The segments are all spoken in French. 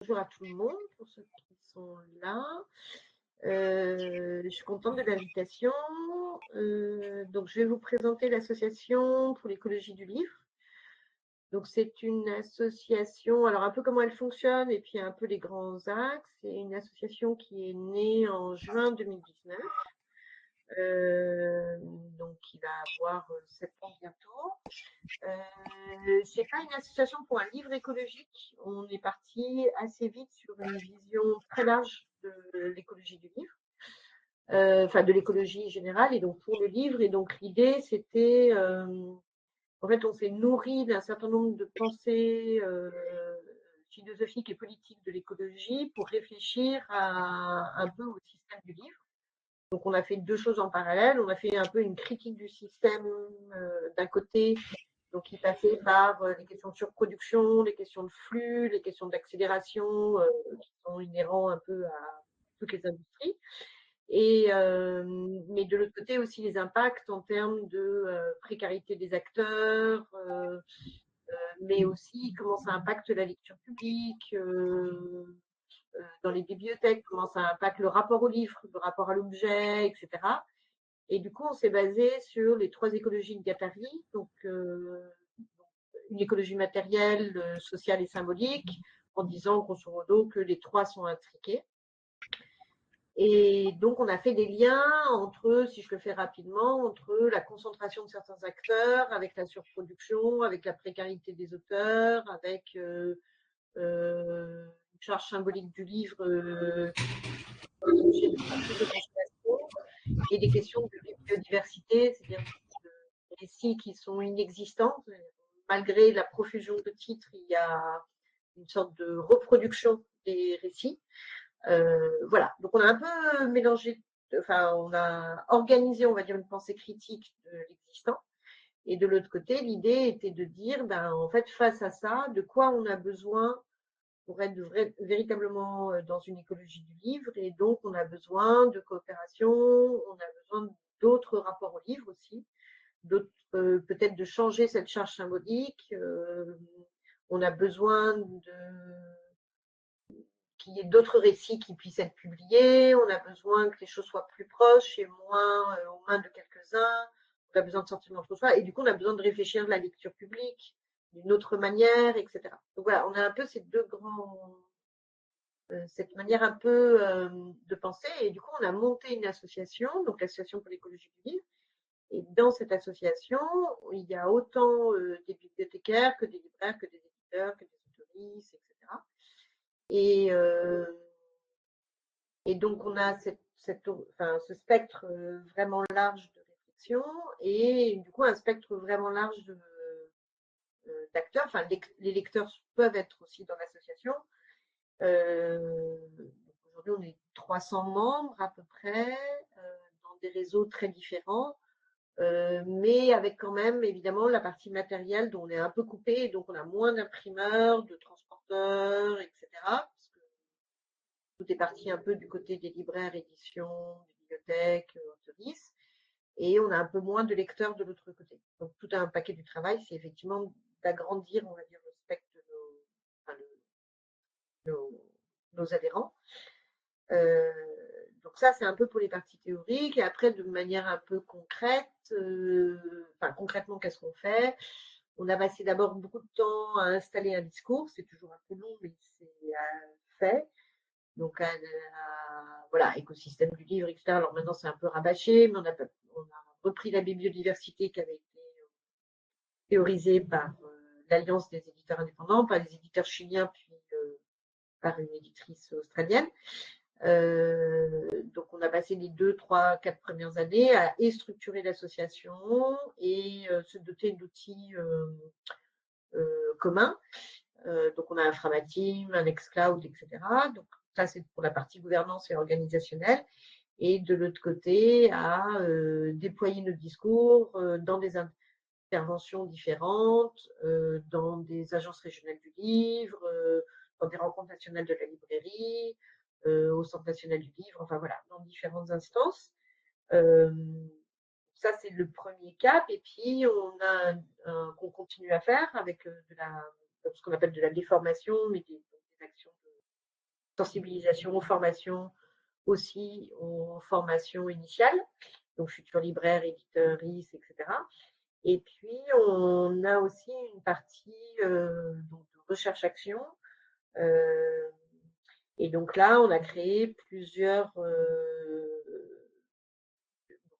Bonjour à tout le monde, pour ceux qui sont là. Je suis contente de l'invitation. Donc, je vais vous présenter l'association pour l'écologie du livre. Donc, c'est une association, alors un peu comment elle fonctionne et puis un peu les grands axes. C'est une association qui est née en juin 2019, donc qui va avoir 7 ans bientôt. C'est pas une association pour un livre écologique. On est parti assez vite sur une vision très large de l'écologie du livre, enfin de l'écologie générale, et donc pour le livre. Et donc l'idée, c'était, en fait, on s'est nourri d'un certain nombre de pensées philosophiques et politiques de l'écologie pour réfléchir un peu au système du livre. Donc on a fait deux choses en parallèle. On a fait un peu une critique du système d'un côté, donc qui passait par les questions de surproduction, les questions de flux, les questions d'accélération qui sont inhérents un peu à toutes les industries. Et, mais de l'autre côté aussi les impacts en termes de précarité des acteurs, mais aussi comment ça impacte la lecture publique, dans les bibliothèques, comment ça impacte le rapport au livre, le rapport à l'objet, etc. Et du coup, on s'est basé sur les trois écologies de Guattari, donc une écologie matérielle, sociale et symbolique, en disant grosso modo que les trois sont intriqués. Et donc, on a fait des liens entre, si je le fais rapidement, entre la concentration de certains acteurs, avec la surproduction, avec la précarité des auteurs, avec une charge symbolique du livre comme objet de consommation, et des questions de biodiversité, c'est-à-dire des récits qui sont inexistants. Malgré la profusion de titres, il y a une sorte de reproduction des récits. Voilà, donc on a un peu mélangé, enfin on a organisé, on va dire, une pensée critique de l'existant. Et de l'autre côté, l'idée était de dire, ben, en fait, face à ça, de quoi on a besoin pour être véritablement dans une écologie du livre. Et donc, on a besoin de coopération, on a besoin d'autres rapports au livre aussi, peut-être de changer cette charge symbolique. On a besoin qu'il y ait d'autres récits qui puissent être publiés. On a besoin que les choses soient plus proches et moins aux mains de quelques-uns. On a besoin de sentiments de soi. Et du coup, on a besoin de réfléchir à la lecture publique d'une autre manière, etc. Donc voilà, on a un peu ces deux grands, cette manière un peu de penser. Et du coup, on a monté une association, donc l'association pour l'écologie du livre. Et dans cette association, il y a autant des bibliothécaires que des libraires, que des éditeurs, que des autoristes, etc. Et donc, on a ce spectre vraiment large de réflexion et du coup, un spectre vraiment large d'acteurs. Enfin, les lecteurs peuvent être aussi dans l'association. Aujourd'hui, on est 300 membres à peu près, dans des réseaux très différents. Mais avec quand même évidemment la partie matérielle dont on est un peu coupé, donc on a moins d'imprimeurs, de transporteurs, etc. Parce que tout est parti un peu du côté des libraires, éditions, des bibliothèques, autoristes, et on a un peu moins de lecteurs de l'autre côté. Donc tout un paquet du travail, c'est effectivement d'agrandir, on va dire, le spectre de nos adhérents. Donc ça, c'est un peu pour les parties théoriques. Et après, de manière un peu concrète, concrètement, qu'est-ce qu'on fait? On a passé d'abord beaucoup de temps à installer un discours. C'est toujours un peu long, mais c'est fait. Donc, voilà, écosystème du livre, etc. Alors maintenant, c'est un peu rabâché, mais on a repris la biodiversité qui avait été théorisée par l'Alliance des éditeurs indépendants, par les éditeurs chiliens, puis par une éditrice australienne. Donc, on a passé les 2, 3, 4 premières années à structurer l'association et se doter d'outils communs. Donc, on a un Framateam, un Nextcloud, etc. Donc, ça, c'est pour la partie gouvernance et organisationnelle. Et de l'autre côté, à déployer nos discours dans des interventions différentes, dans des agences régionales du livre, dans des rencontres nationales de la librairie, au Centre national du livre, enfin voilà, dans différentes instances. Ça, c'est le premier cap. Et puis, on a qu'on continue à faire avec ce qu'on appelle de la déformation, mais des actions sensibilisation aux formations, aussi aux formations initiales, donc futurs libraires, éditeurs, RIS, etc. Et puis, on a aussi une partie donc de recherche-action. Et donc là, on a créé plusieurs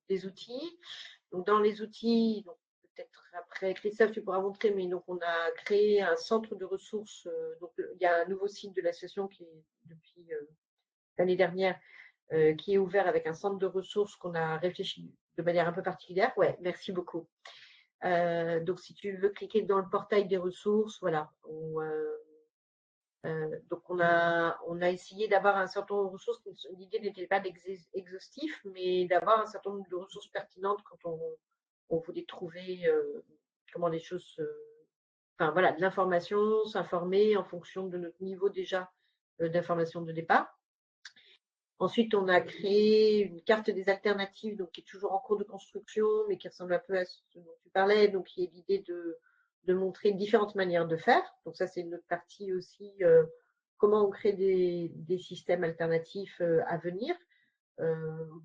des outils. Donc dans les outils, donc peut-être après Christophe, tu pourras montrer, mais donc on a créé un centre de ressources. Donc il y a un nouveau site de l'association qui est depuis l'année dernière qui est ouvert avec un centre de ressources qu'on a réfléchi de manière un peu particulière. Ouais, merci beaucoup. Donc si tu veux cliquer dans le portail des ressources, voilà. Donc on a essayé d'avoir un certain nombre de ressources. L'idée n'était pas d'exhaustif, mais d'avoir un certain nombre de ressources pertinentes quand on voulait trouver comment les choses, enfin voilà, de l'information, s'informer en fonction de notre niveau déjà d'information de départ. Ensuite, on a créé une carte des alternatives, donc qui est toujours en cours de construction, mais qui ressemble un peu à ce dont tu parlais, donc qui est l'idée de montrer différentes manières de faire. Donc ça, c'est une autre partie aussi, comment on crée des systèmes alternatifs à venir.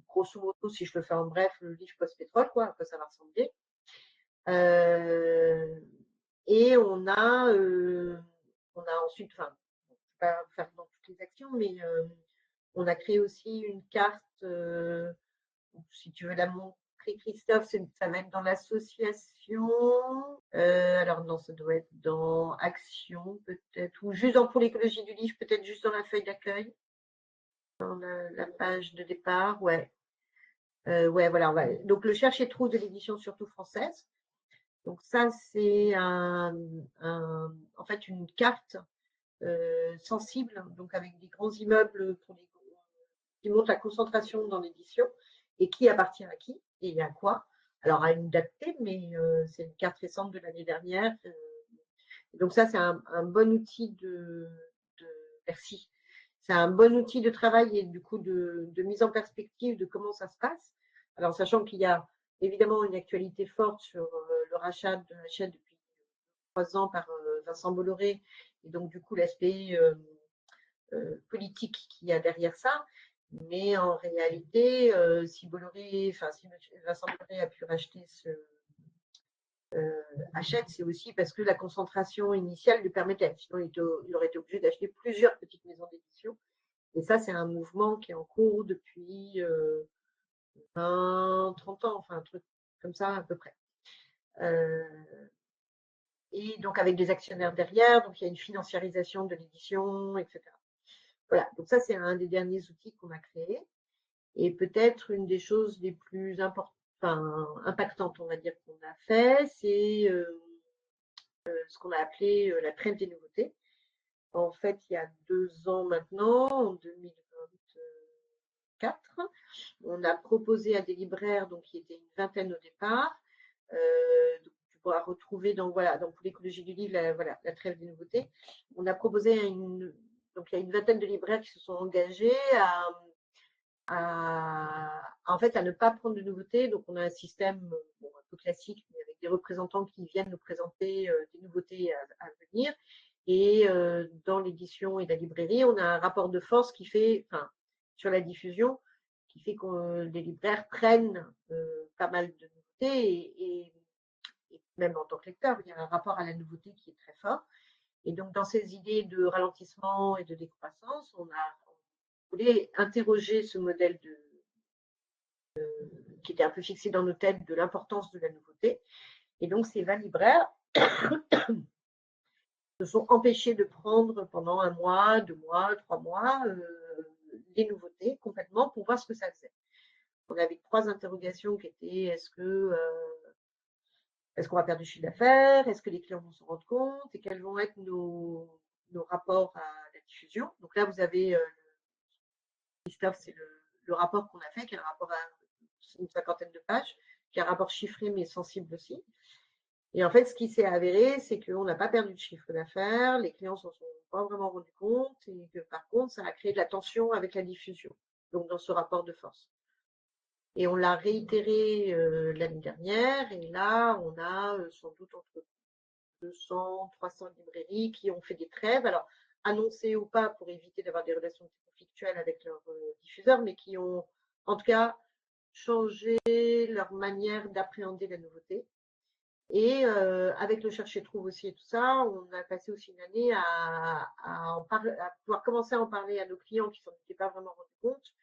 Grosso modo, si je le fais en bref, le livre post-pétrole, quoi, à quoi ça va ressembler. Et on a ensuite, enfin, je ne vais pas faire dans toutes les actions, mais on a créé aussi une carte, si tu veux la montrer, Christophe, ça va être dans l'association. Alors non, ça doit être dans Action peut-être, ou juste pour l'écologie du livre, peut-être juste dans la feuille d'accueil, dans la page de départ, ouais. Ouais, voilà. Donc le Cherche et Trouve de l'édition surtout française. Donc ça, c'est en fait une carte sensible, donc avec des grands immeubles qui montrent la concentration dans l'édition et qui appartient à qui et à quoi. Alors à une date T, mais c'est une carte récente de l'année dernière. Donc ça, c'est un bon outil merci. C'est un bon outil de travail et du coup de mise en perspective de comment ça se passe. Alors sachant qu'il y a évidemment une actualité forte sur le rachat de Hachette depuis 3 ans par Vincent Bolloré et donc du coup l'aspect politique qu'il y a derrière ça. Mais en réalité, si Vincent Bolloré a pu racheter Hachette, c'est aussi parce que la concentration initiale lui permettait. Sinon, il aurait été obligé d'acheter plusieurs petites maisons d'édition. Et ça, c'est un mouvement qui est en cours depuis 20, 30 ans, enfin un truc comme ça à peu près. Et donc avec des actionnaires derrière, donc il y a une financiarisation de l'édition, etc. Voilà, donc ça c'est un des derniers outils qu'on a créé. Et peut-être une des choses les plus impactantes, on va dire, qu'on a fait, c'est ce qu'on a appelé la trêve des nouveautés. En fait, il y a 2 ans maintenant, en 2024, on a proposé à des libraires, donc qui étaient une vingtaine au départ, donc tu pourras retrouver dans l'écologie du livre, la trêve des nouveautés. On a proposé donc il y a une vingtaine de libraires qui se sont engagés en fait, à ne pas prendre de nouveautés. Donc, on a un système un peu classique, mais avec des représentants qui viennent nous présenter des nouveautés à venir. Et dans l'édition et la librairie, on a un rapport de force qui fait, sur la diffusion, qui fait que les libraires prennent pas mal de nouveautés et même en tant que lecteur, il y a un rapport à la nouveauté qui est très fort. Et donc, dans ces idées de ralentissement et de décroissance, on voulait interroger ce modèle qui était un peu fixé dans nos têtes de l'importance de la nouveauté. Et donc, ces 20 libraires se sont empêchés de prendre pendant 1 mois, 2 mois, 3 mois les nouveautés complètement pour voir ce que ça faisait. On avait 3 interrogations qui étaient est-ce qu'on va perdre du chiffre d'affaires? Est-ce que les clients vont s'en rendre compte? Et quels vont être nos rapports à la diffusion? Donc là, vous avez, Christophe, c'est le rapport qu'on a fait, qui est un rapport à une 50aine de pages, qui est un rapport chiffré mais sensible aussi. Et en fait, ce qui s'est avéré, c'est qu'on n'a pas perdu de chiffre d'affaires, les clients s'en sont pas vraiment rendus compte, et que par contre, ça a créé de la tension avec la diffusion, donc dans ce rapport de force. Et on l'a réitéré l'année dernière, et là, on a sans doute entre 200, 300 librairies qui ont fait des trêves. Alors, annoncé ou pas pour éviter d'avoir des relations conflictuelles avec leurs diffuseurs, mais qui ont en tout cas changé leur manière d'appréhender la nouveauté. Et avec le chercher trouve aussi et tout ça, on a passé aussi une année à pouvoir commencer à en parler à nos clients qui s'en étaient pas vraiment rendus compte,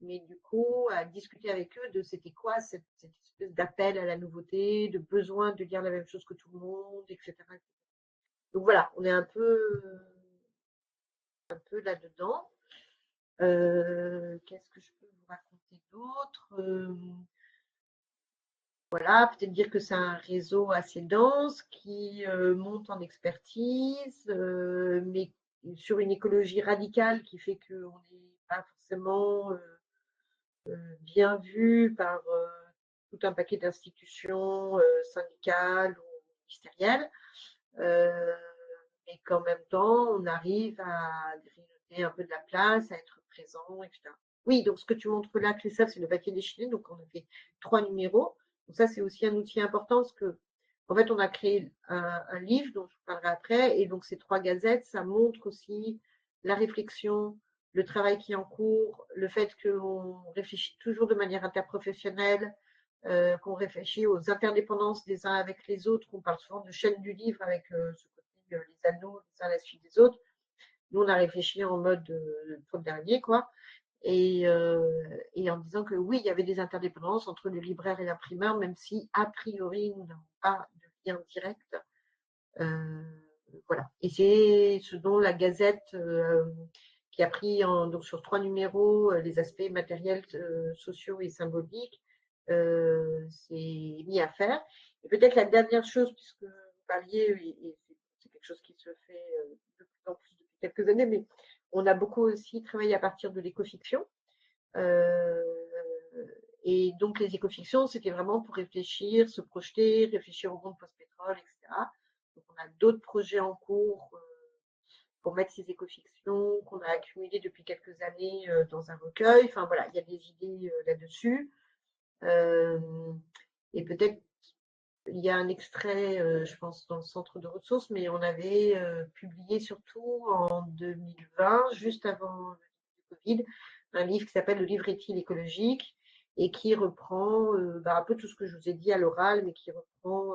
mais du coup à discuter avec eux de c'était quoi cette espèce d'appel à la nouveauté, de besoin de dire la même chose que tout le monde, etc. Donc voilà, on est un peu là-dedans. Qu'est-ce que je peux vous raconter d'autre? Voilà, peut-être dire que c'est un réseau assez dense qui monte en expertise, mais sur une écologie radicale qui fait qu'on n'est pas forcément bien vu par tout un paquet d'institutions syndicales ou ministérielles. Et qu'en même temps, on arrive à grignoter un peu de la place, à être présent, etc. Oui, donc ce que tu montres là, Christophe, c'est le papier déchiré. Donc, on a fait 3 numéros. Donc, ça, c'est aussi un outil important parce que, en fait, on a créé un livre dont je vous parlerai après. Et donc, ces 3 gazettes, ça montre aussi la réflexion, le travail qui est en cours, le fait qu'on réfléchit toujours de manière interprofessionnelle, qu'on réfléchit aux interdépendances des uns avec les autres. On parle souvent de chaîne du livre avec ce côté les anneaux les uns à la suite des autres. Nous, on a réfléchi en mode Paul dernier, quoi. Et en disant que oui, il y avait des interdépendances entre le libraire et l'imprimeur, même si, a priori, nous n'avons pas de lien direct. Voilà. Et c'est ce dont la Gazette, qui a pris donc sur 3 numéros les aspects matériels, sociaux et symboliques, s'est mis à faire. Et peut-être la dernière chose, puisque vous parliez, et c'est quelque chose qui se fait de plus en plus depuis quelques années, mais on a beaucoup aussi travaillé à partir de l'écofiction. Et donc les écofictions, c'était vraiment pour réfléchir, se projeter, réfléchir au monde post-pétrole, etc. Donc on a d'autres projets en cours pour mettre ces écofictions qu'on a accumulées depuis quelques années dans un recueil. Enfin voilà, il y a des idées là-dessus. Et peut-être il y a un extrait, je pense, dans le centre de ressources, mais on avait publié surtout en 2020, juste avant le Covid, un livre qui s'appelle Le livre est-il écologique et qui reprend un peu tout ce que je vous ai dit à l'oral, mais qui reprend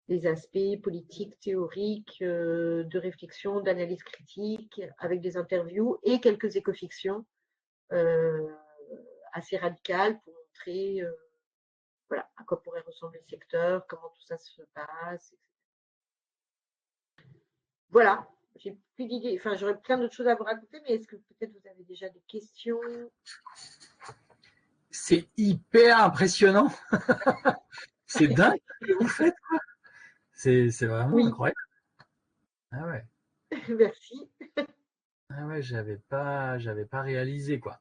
les aspects politiques, théoriques, de réflexion, d'analyse critique, avec des interviews et quelques écofictions assez radicales pour montrer voilà, à quoi pourrait ressembler le secteur, comment tout ça se passe, etc. Voilà, j'ai plus d'idées. Enfin, j'aurais plein d'autres choses à vous raconter, mais est-ce que peut-être vous avez déjà des questions? C'est hyper impressionnant. C'est dingue ce que vous faites, quoi. C'est vraiment Oui. incroyable. Ah ouais. Merci. Ah ouais, j'avais pas réalisé, quoi.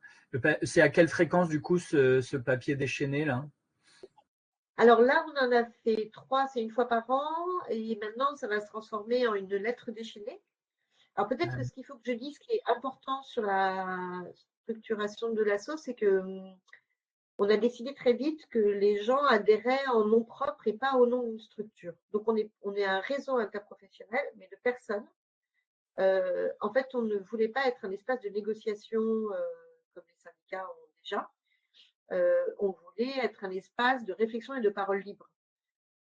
C'est à quelle fréquence, du coup, ce papier déchaîné, là? Alors là, on en a fait 3, c'est une fois par an, et maintenant, ça va se transformer en une lettre déchaînée. Alors peut-être que ce qu'il faut que je dise, qui est important sur la structuration de l'asso, c'est que on a décidé très vite que les gens adhéraient en nom propre et pas au nom d'une structure. Donc on est un réseau interprofessionnel, mais de personnes. En fait, on ne voulait pas être un espace de négociation comme les syndicats ont déjà. On voulait être un espace de réflexion et de parole libre.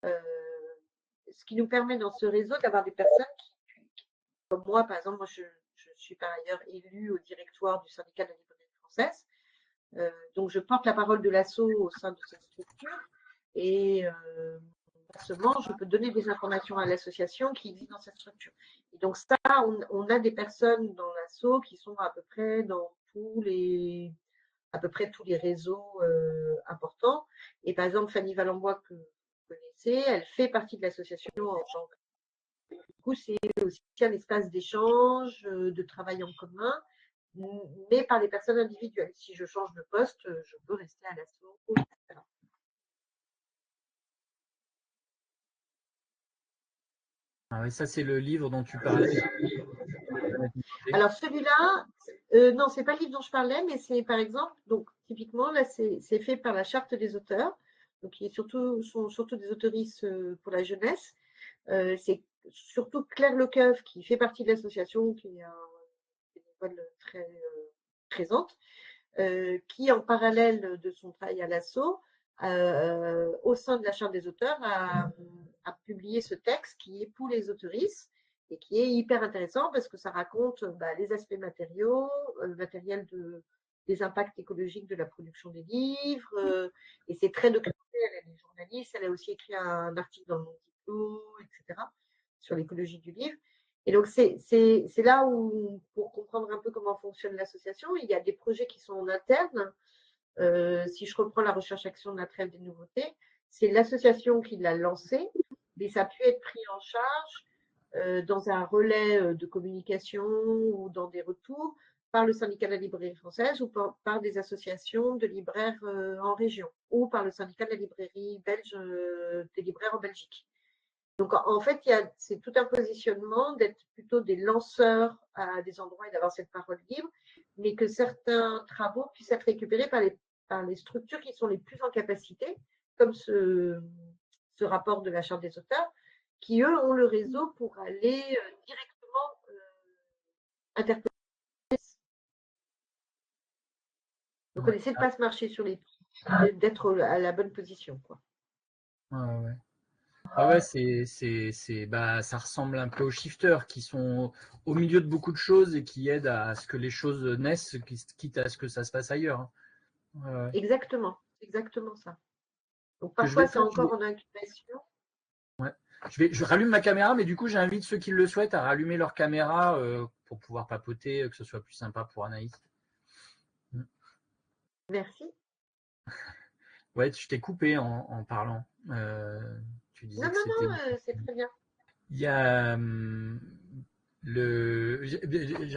Ce qui nous permet dans ce réseau d'avoir des personnes comme moi, par exemple, je suis par ailleurs élue au directoire du syndicat de la librairie française. Donc, je porte la parole de l'asso au sein de cette structure et seulement je peux donner des informations à l'association qui existe dans cette structure. Et donc ça, on a des personnes dans l'asso qui sont à peu près dans tous les réseaux importants. Et par exemple, Fanny Valenbois, que vous connaissez, elle fait partie de l'association en tant que. Du coup, c'est aussi un espace d'échange, de travail en commun, mais par les personnes individuelles. Si je change de poste, je peux rester à l'asso, etc. Ah oui, ça, c'est le livre dont tu parlais. Alors celui-là, non, c'est pas le livre dont je parlais, mais c'est par exemple, donc typiquement là, c'est fait par la charte des auteurs, donc qui sont surtout des autoristes pour la jeunesse. C'est surtout Claire Lecoeuvre, qui fait partie de l'association, qui est une bénévole très présente, qui, en parallèle de son travail à l'ASSO, au sein de la Charte des auteurs, a publié ce texte qui est pour les autoristes et qui est hyper intéressant parce que ça raconte les aspects matériels des impacts écologiques de la production des livres, et c'est très documenté. Elle est journaliste, elle a aussi écrit un article dans le Monde Diplo, etc., sur l'écologie du livre. Et donc, c'est là où, pour comprendre un peu comment fonctionne l'association, il y a des projets qui sont en interne. Si je reprends la recherche-action de la trêve des nouveautés, c'est l'association qui l'a lancé, mais ça a pu être pris en charge dans un relais de communication ou dans des retours par le syndicat de la librairie française ou par des associations de libraires en région ou par le syndicat de la librairie belge des libraires en Belgique. Donc, en fait, c'est tout un positionnement d'être plutôt des lanceurs à des endroits et d'avoir cette parole libre, mais que certains travaux puissent être récupérés par les structures qui sont les plus en capacité, comme ce rapport de la Charte des auteurs, qui, eux, ont le réseau pour aller directement interpeller. Donc, on essaie de ne pas se marcher sur les pieds, d'être à la bonne position, quoi. Ouais. Ah ouais, ça ressemble un peu aux shifters qui sont au milieu de beaucoup de choses et qui aident à ce que les choses naissent, quitte à ce que ça se passe ailleurs. Ouais. Exactement, exactement ça. Donc Que je vais parfois c'est faire, encore en incubation. ouais. Je rallume ma caméra, mais du coup j'invite ceux qui le souhaitent à rallumer leur caméra pour pouvoir papoter, que ce soit plus sympa pour Anaïs. Merci. Ouais, je t'ai coupé en parlant. Tu disais Non, que c'était. c'est très bien. Il y a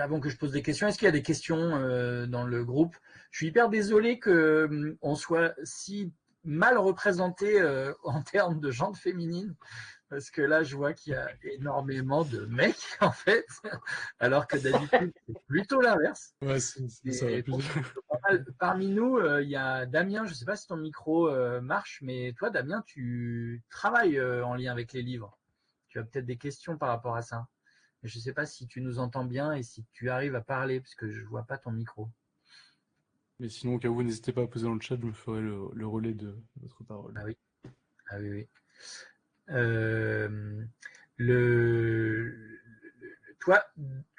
avant que je pose des questions, est-ce qu'il y a des questions dans le groupe? Je suis hyper désolé que on soit si mal représenté en termes de genre féminine, parce que là, je vois qu'il y a énormément de mecs en fait, alors que d'habitude c'est plutôt l'inverse. Ouais, ça aurait pu. Bon, parmi nous, il y a Damien. Je ne sais pas si ton micro marche, mais toi, Damien, tu travailles en lien avec les livres. Tu as peut-être des questions par rapport à ça. Je ne sais pas si tu nous entends bien et si tu arrives à parler, parce que je ne vois pas ton micro. Mais sinon, au cas où, n'hésitez pas à poser dans le chat, je me ferai le relais de votre parole. Ah oui. Ah oui, oui. Le... Toi,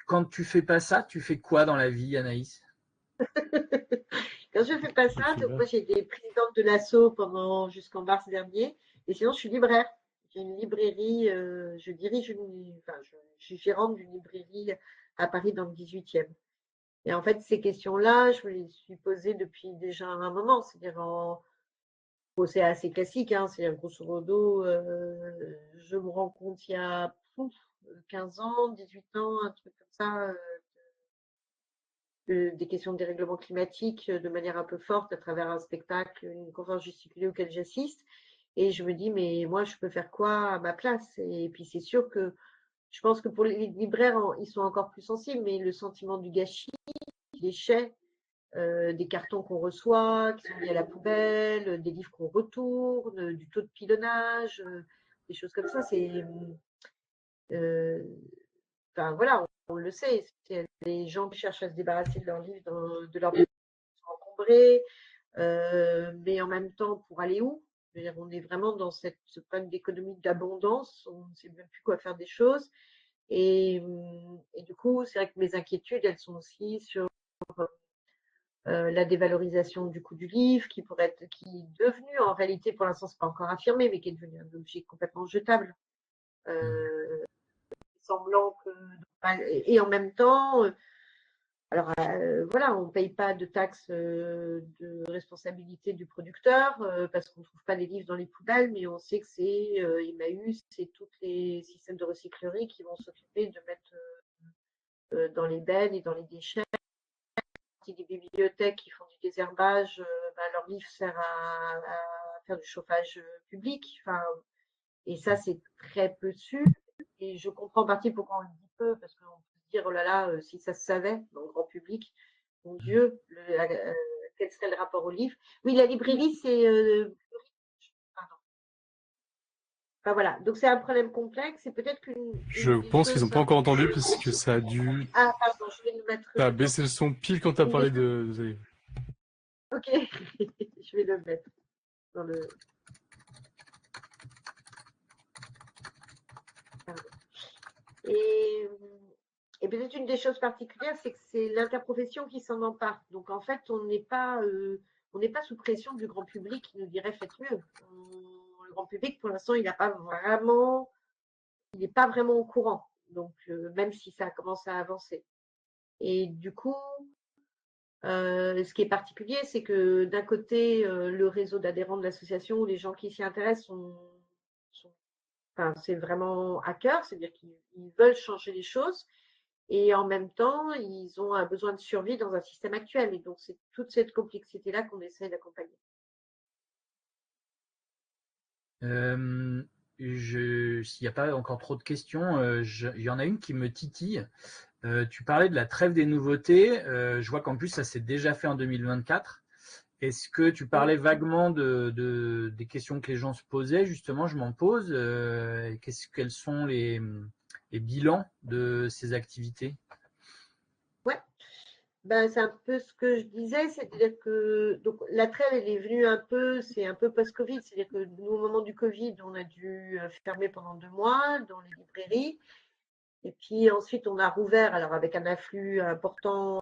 quand tu fais pas ça, tu fais quoi dans la vie, Anaïs? Quand je ne fais pas ça, donc moi j'ai été présidente de l'ASSO jusqu'en mars dernier, et sinon je suis libraire. J'ai une librairie, je suis gérante d'une librairie à Paris dans le 18e. Et en fait, ces questions-là, je me les suis posées depuis déjà un moment. C'est-à-dire, c'est assez classique, hein, c'est grosso modo, je me rends compte il y a 15 ans, 18 ans, un truc comme ça, des questions de dérèglement climatique de manière un peu forte à travers un spectacle, une conférence gesticulée auquel j'assiste. Et je me dis, mais moi, je peux faire quoi à ma place? Et puis, c'est sûr que je pense que pour les libraires, ils sont encore plus sensibles, mais le sentiment du gâchis, du déchet, des cartons qu'on reçoit, qui sont mis à la poubelle, des livres qu'on retourne, du taux de pilonnage, des choses comme ça, enfin voilà, on le sait, les gens qui cherchent à se débarrasser de leurs livres, de leurs livres sont encombrés, mais en même temps, pour aller où? On est vraiment dans ce problème d'économie d'abondance, on ne sait même plus quoi faire des choses. Et du coup, c'est vrai que mes inquiétudes, elles sont aussi sur la dévalorisation du coût du livre, qui est devenu, en réalité, pour l'instant, c'est pas encore affirmé, mais qui est devenu un objet complètement jetable. Semblant que. Et en même temps, alors voilà, on ne paye pas de taxes de responsabilité du producteur parce qu'on ne trouve pas les livres dans les poubelles, mais on sait que c'est Emmaüs, c'est tous les systèmes de recyclerie qui vont s'occuper de mettre dans les bennes et dans les déchets. Des bibliothèques qui font du désherbage, leur livre sert à faire du chauffage public. Enfin, et ça, c'est très peu su. Et je comprends en partie pourquoi on le dit peu, parce qu'on peut se dire, oh là là, si ça se savait dans le grand public, mon Dieu, quel serait le rapport au livre? Oui, la librairie, c'est. Pardon. Enfin voilà, donc c'est un problème complexe et peut-être Je une des pense qu'ils n'ont choses. pas encore entendu parce que ça a dû. Ah, pardon, je vais le mettre. T'as baissé le son pile quand t'as Une parlé des- de. Ok, je vais le mettre dans le. Pardon. Et, et peut-être une des choses particulières, c'est que c'est l'interprofession qui s'en empare. Donc en fait, on n'est pas sous pression du grand public qui nous dirait faites mieux. Le grand public, pour l'instant, il n'est pas vraiment au courant. Donc même si ça commence à avancer. Et du coup, ce qui est particulier, c'est que d'un côté, le réseau d'adhérents de l'association, les gens qui s'y intéressent enfin, c'est vraiment à cœur, c'est-à-dire qu'ils veulent changer les choses. Et en même temps, ils ont un besoin de survie dans un système actuel. Et donc, c'est toute cette complexité-là qu'on essaie d'accompagner. S'il n'y a pas encore trop de questions, il y en a une qui me titille. Tu parlais de la trêve des nouveautés. Je vois qu'en plus, ça s'est déjà fait en 2024. Est-ce que tu parlais vaguement des questions que les gens se posaient? Justement, je m'en pose. Quels sont les bilans de ces activités? Ouais, ben, c'est un peu ce que je disais, c'est-à-dire que donc, la trêve, elle est venue c'est un peu post-Covid, c'est-à-dire que nous, au moment du Covid, on a dû fermer pendant 2 mois dans les librairies. Et puis ensuite, on a rouvert, alors avec un afflux important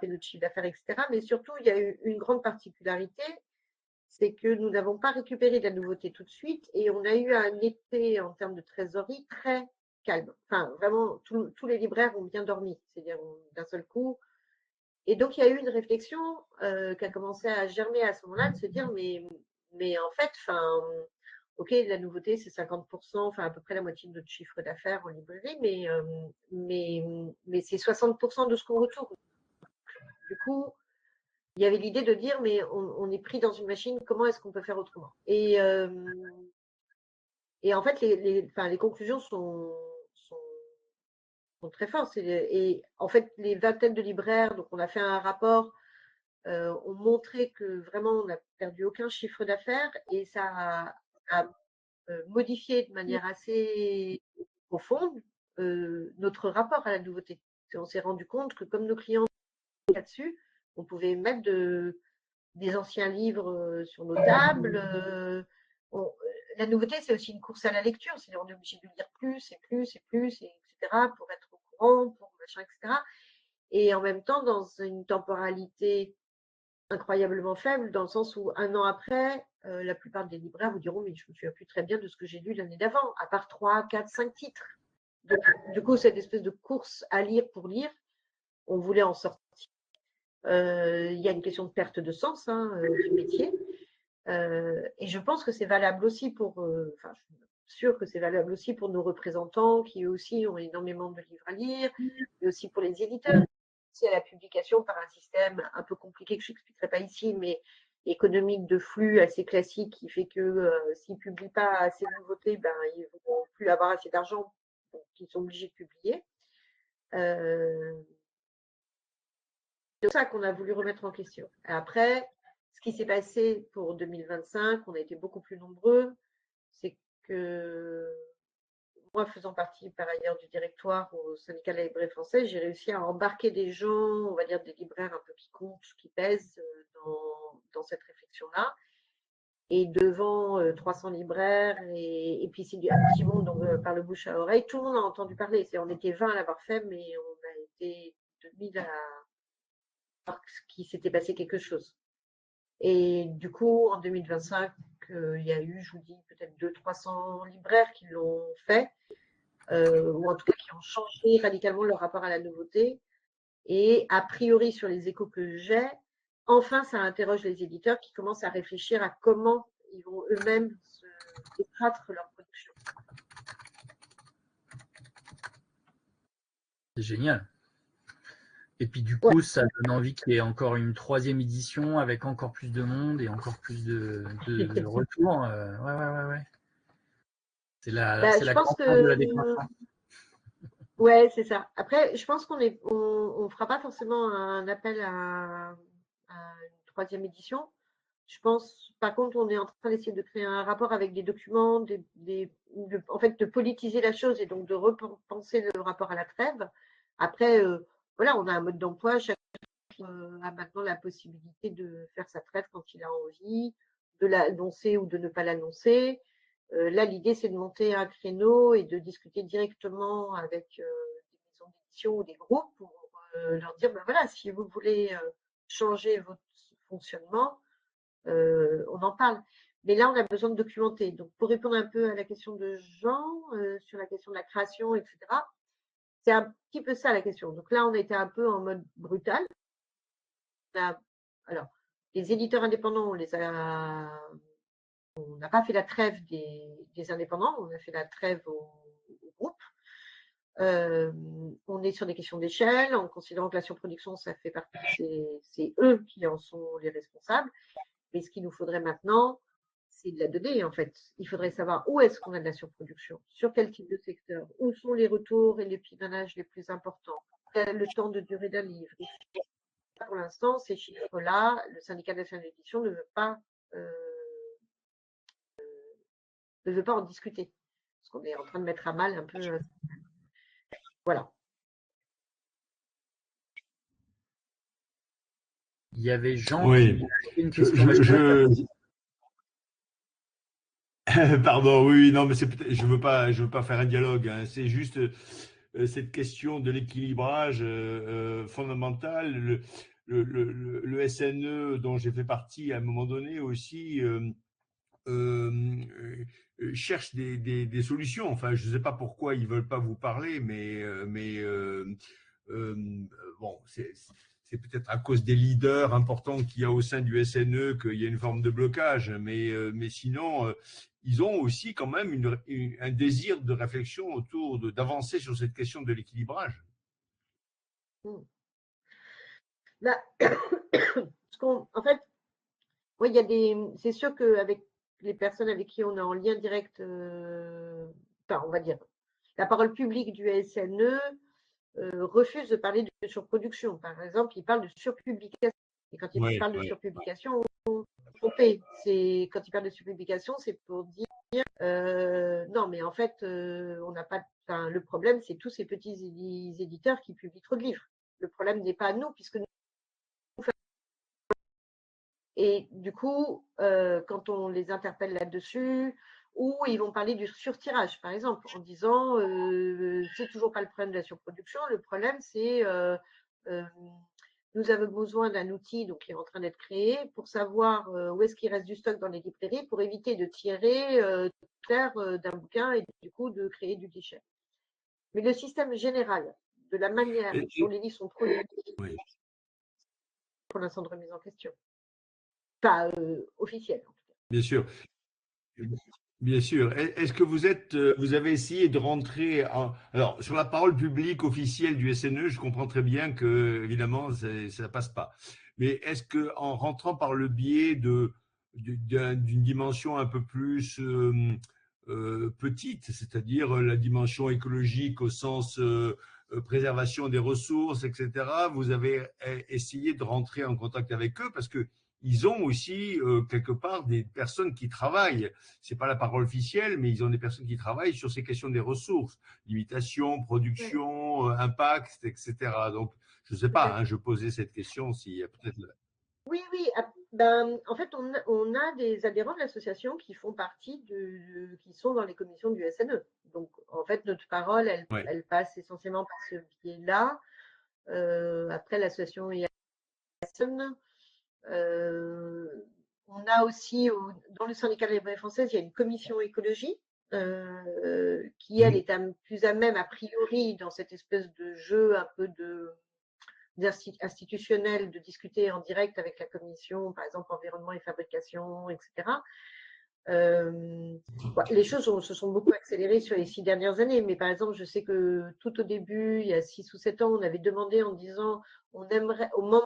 de chiffre d'affaires, etc. Mais surtout, il y a eu une grande particularité, c'est que nous n'avons pas récupéré de la nouveauté tout de suite et on a eu un été en termes de trésorerie très calme. Enfin, vraiment, tous les libraires ont bien dormi, c'est-à-dire d'un seul coup. Et donc, il y a eu une réflexion qui a commencé à germer à ce moment-là, de se dire, mais en fait, enfin, ok, la nouveauté, c'est 50%, enfin à peu près la moitié de notre chiffre d'affaires en librairie, mais c'est 60% de ce qu'on retourne. Du coup, il y avait l'idée de dire, mais on est pris dans une machine, comment est-ce qu'on peut faire autrement? Et en fait, les conclusions sont très fortes. Et en fait, les vingtaines de libraires, donc on a fait un rapport, ont montré que vraiment, on n'a perdu aucun chiffre d'affaires et ça a modifié de manière assez profonde notre rapport à la nouveauté. On s'est rendu compte que comme nos clients là-dessus, on pouvait mettre des anciens livres sur nos tables. La nouveauté, c'est aussi une course à la lecture. C'est-à-dire, on est obligé de lire plus et plus et plus, etc., pour être au courant, pour machin, etc. Et en même temps, dans une temporalité incroyablement faible, dans le sens où 1 an après, la plupart des libraires vous diront, mais je me souviens plus très bien de ce que j'ai lu l'année d'avant, à part 3, 4, 5 titres. Donc, du coup, cette espèce de course à lire pour lire, on voulait en sortir. Il y a une question de perte de sens du métier. Et je pense que c'est valable aussi enfin, je suis sûre que c'est valable aussi pour nos représentants qui eux aussi ont énormément de livres à lire, mais aussi pour les éditeurs. C'est à la publication par un système un peu compliqué que je n'expliquerai pas ici, mais économique de flux assez classique qui fait que s'ils ne publient pas assez de nouveautés, ben, ils ne vont plus avoir assez d'argent, donc ils sont obligés de publier. C'est ça qu'on a voulu remettre en question. Et après, ce qui s'est passé pour 2025, on a été beaucoup plus nombreux, c'est que moi, faisant partie par ailleurs du directoire au syndicat de la librairie française, j'ai réussi à embarquer des gens, on va dire des libraires un peu qui comptent, qui pèsent dans cette réflexion-là. Et devant 300 libraires, et puis c'est un petit monde donc, par le bouche à oreille, tout le monde a entendu parler. On était 20 à l'avoir fait, mais on a été 2000 à qu'il s'était passé quelque chose. Et du coup, en 2025, il y a eu, je vous dis, peut-être 200-300 libraires qui l'ont fait, ou en tout cas qui ont changé radicalement leur rapport à la nouveauté. Et a priori, sur les échos que j'ai, enfin, ça interroge les éditeurs qui commencent à réfléchir à comment ils vont eux-mêmes se décroître leur production. C'est génial. Et puis du coup, ça donne envie qu'il y ait encore une 3e édition avec encore plus de monde et encore plus de retours. Ouais. C'est la pense grande force de la que décroissance. ouais, c'est ça. Après, je pense on fera pas forcément un appel à une 3e édition. Je pense, par contre, on est en train d'essayer de créer un rapport avec des documents, en fait, de politiser la chose et donc de repenser le rapport à la trêve. Après, voilà, on a un mode d'emploi. Chacun a maintenant la possibilité de faire sa trêve quand il a envie, de l'annoncer ou de ne pas l'annoncer. Là, l'idée, c'est de monter un créneau et de discuter directement avec des maisons d'édition ou des groupes pour leur dire, ben voilà, si vous voulez changer votre fonctionnement, on en parle. Mais là, on a besoin de documenter. Donc, pour répondre un peu à la question de Jean sur la question de la création, etc., c'est un petit peu ça la question. Donc là, on était un peu en mode brutal. Alors, les éditeurs indépendants, on n'a pas fait la trêve des indépendants, on a fait la trêve au groupe. On est sur des questions d'échelle, en considérant que la surproduction, ça fait partie, c'est eux qui en sont les responsables. Mais ce qu'il nous faudrait maintenant, c'est de la donnée, en fait. Il faudrait savoir où est-ce qu'on a de la surproduction, sur quel type de secteur, où sont les retours et les pilonages les plus importants, quel est le temps de durée d'un livre. Pour l'instant, ces chiffres-là, le syndicat national d'édition ne veut pas en discuter. Parce qu'on est en train de mettre à mal un peu. Voilà. Il y avait Jean Oui. qui a fait une question. Pardon, oui, non, mais je veux pas faire un dialogue, hein. C'est juste cette question de l'équilibrage fondamental. Le SNE dont j'ai fait partie à un moment donné aussi cherche des solutions. Enfin, je ne sais pas pourquoi ils veulent pas vous parler, mais bon, c'est peut-être à cause des leaders importants qu'il y a au sein du SNE qu'il y a une forme de blocage, mais sinon, ils ont aussi quand même un désir de réflexion autour d'avancer sur cette question de l'équilibrage. Là, en fait, oui, c'est sûr qu'avec les personnes avec qui on est en lien direct, enfin, on va dire, la parole publique du SNE refuse de parler de surproduction. Par exemple, il parle de surpublication. Et quand il parle de surpublication, quand il parle de surpublication, c'est pour dire non, mais en fait, on n'a pas. Le problème, c'est tous ces petits éditeurs qui publient trop de livres. Le problème n'est pas à nous, puisque nous. Et du coup, quand on les interpelle là-dessus, ou ils vont parler du surtirage, par exemple, en disant c'est toujours pas le problème de la surproduction, le problème c'est nous avons besoin d'un outil donc, qui est en train d'être créé pour savoir où est-ce qu'il reste du stock dans les librairies pour éviter de tirer d'un bouquin et du coup de créer du déchet. Mais le système général de la manière dont les livres sont produits, pour l'instant de remise en question. Pas officielle en tout cas. Bien sûr. Bien sûr. Est-ce que vous avez essayé de rentrer alors sur la parole publique officielle du SNE, je comprends très bien que évidemment ça passe pas. Mais est-ce que en rentrant par le biais d'une dimension un peu plus petite, c'est-à-dire la dimension écologique au sens préservation des ressources, etc., vous avez essayé de rentrer en contact avec eux parce que ils ont aussi quelque part des personnes qui travaillent. C'est pas la parole officielle, mais ils ont des personnes qui travaillent sur ces questions des ressources, limitation, production, impact, etc. Donc, je sais pas, hein, je posais cette question s'il y a peut-être. Oui, oui. Ben, en fait, on a des adhérents de l'association qui font partie qui sont dans les commissions du SNE. Donc, en fait, notre parole, elle passe essentiellement par ce biais-là. Après, l'association est on a aussi, dans le syndicat de la librairie française, il y a une commission écologie qui, elle, est plus à même, a priori, dans cette espèce de jeu un peu institutionnel, de discuter en direct avec la commission, par exemple, environnement et fabrication, etc. Les choses se sont beaucoup accélérées sur les 6 dernières années, mais par exemple, je sais que tout au début, il y a 6 ou 7 ans, on avait demandé en disant, on aimerait, au moment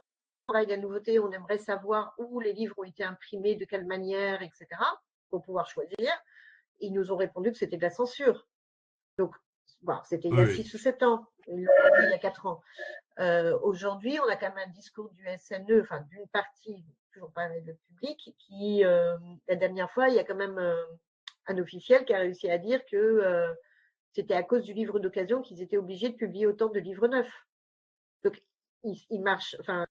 de la nouveauté, on aimerait savoir où les livres ont été imprimés, de quelle manière, etc., pour pouvoir choisir. Ils nous ont répondu que c'était de la censure. Donc, Bon, c'était il y a Oui. 6 ou 7 ans, ils l'ont fait il y a 4 ans. Aujourd'hui, on a quand même un discours du SNE, enfin d'une partie, toujours pas le public, qui, la dernière fois, il y a quand même un officiel qui a réussi à dire que c'était à cause du livre d'occasion qu'ils étaient obligés de publier autant de livres neufs. Donc, ils marchent, enfin,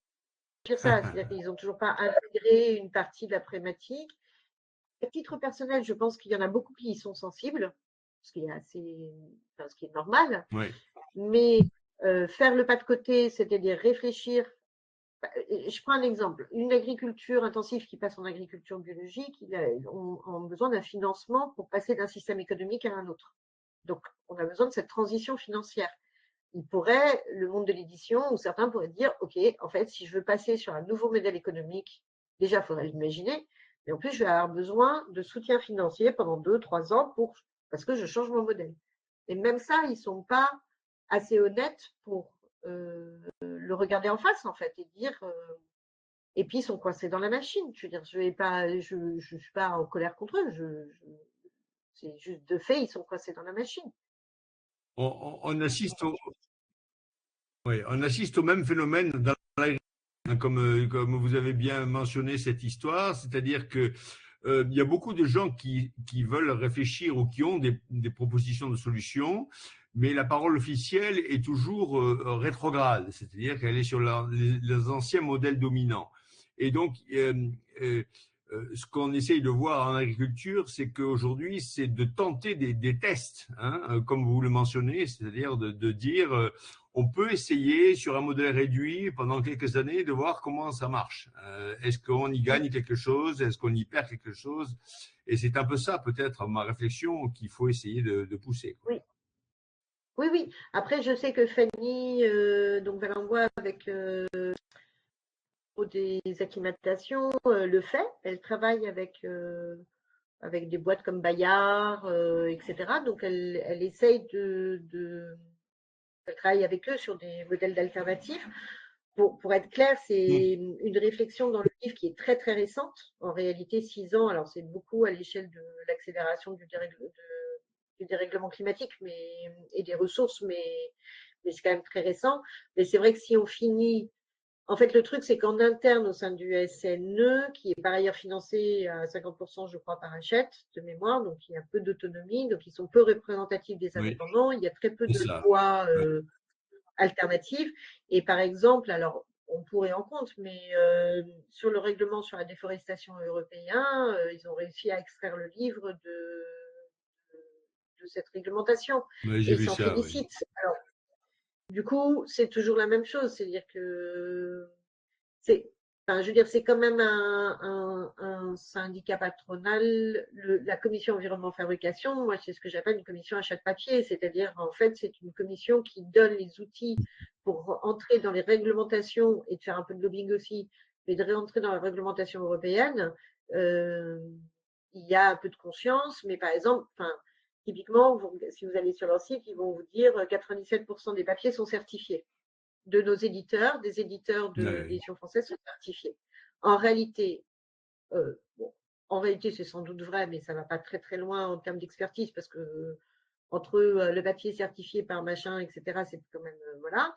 dire ça, c'est-à-dire qu'ils n'ont toujours pas intégré une partie de la problématique. À titre personnel, je pense qu'il y en a beaucoup qui y sont sensibles, ce qui est assez, enfin, ce qui est normal. Oui. Mais faire le pas de côté, c'est-à-dire réfléchir. Je prends un exemple. Une agriculture intensive qui passe en agriculture biologique, ils ont besoin d'un financement pour passer d'un système économique à un autre. Donc, on a besoin de cette transition financière. Il pourrait, le monde de l'édition, ou certains pourraient dire, OK, en fait, si je veux passer sur un nouveau modèle économique, déjà, il faudrait l'imaginer, mais en plus, je vais avoir besoin de soutien financier pendant 2, 3 ans parce que je change mon modèle. Et même ça, ils ne sont pas assez honnêtes pour le regarder en face, en fait, et dire. Et puis, ils sont coincés dans la machine. Je veux dire, je suis pas en colère contre eux. C'est juste de fait, ils sont coincés dans la machine. On assiste oui, on assiste au même phénomène dans comme vous avez bien mentionné cette histoire, c'est-à-dire que il y a beaucoup de gens qui veulent réfléchir ou qui ont des propositions de solutions, mais la parole officielle est toujours rétrograde, c'est-à-dire qu'elle est sur les anciens modèles dominants. Et donc, ce qu'on essaye de voir en agriculture, c'est qu'aujourd'hui, c'est de tenter des tests, hein, comme vous le mentionnez, c'est-à-dire de dire on peut essayer sur un modèle réduit pendant quelques années de voir comment ça marche. Est-ce qu'on y gagne quelque chose? Est-ce qu'on y perd quelque chose? Et c'est un peu ça, peut-être, ma réflexion qu'il faut essayer de pousser. Oui, oui, oui. Après, je sais que Fanny, donc Valenbois, avec des acclimatations, le fait. Elle travaille avec des boîtes comme Bayard, etc. Donc, elle essaye elle travaille avec eux sur des modèles d'alternatives. Pour être clair, c'est une réflexion dans le livre qui est très très récente, en réalité 6 ans. Alors c'est beaucoup à l'échelle de l'accélération du dérèglement climatique et des ressources, mais c'est quand même très récent. Mais c'est vrai que si on finit, en fait le truc c'est qu'en interne au sein du SNE, qui est par ailleurs financé à 50% je crois par Hachette de mémoire, donc il y a peu d'autonomie, donc ils sont peu représentatifs des Oui, indépendants, il y a très peu c'est de ça. voix Oui, alternatives. Et par exemple, alors on pourrait en compte, mais sur le règlement sur la déforestation européen, ils ont réussi à extraire le livre de cette réglementation oui, et j'ai ils vu s'en ça, oui. félicitent. Alors, du coup, c'est toujours la même chose, c'est-à-dire que c'est, enfin, je veux dire, c'est quand même un syndicat patronal, la commission environnement fabrication. Moi, c'est ce que j'appelle une commission achat de papier, c'est-à-dire en fait, c'est une commission qui donne les outils pour entrer dans les réglementations et de faire un peu de lobbying aussi, mais de réentrer dans la réglementation européenne. Euh, il y a un peu de conscience, mais par exemple, enfin, typiquement, si vous allez sur leur site, ils vont vous dire 97% des papiers sont certifiés de nos éditeurs, des éditeurs de Oui, l'édition française sont certifiés. En réalité, bon, en réalité, c'est sans doute vrai, mais ça ne va pas très très loin en termes d'expertise parce que entre le papier certifié par machin, etc., c'est quand même voilà.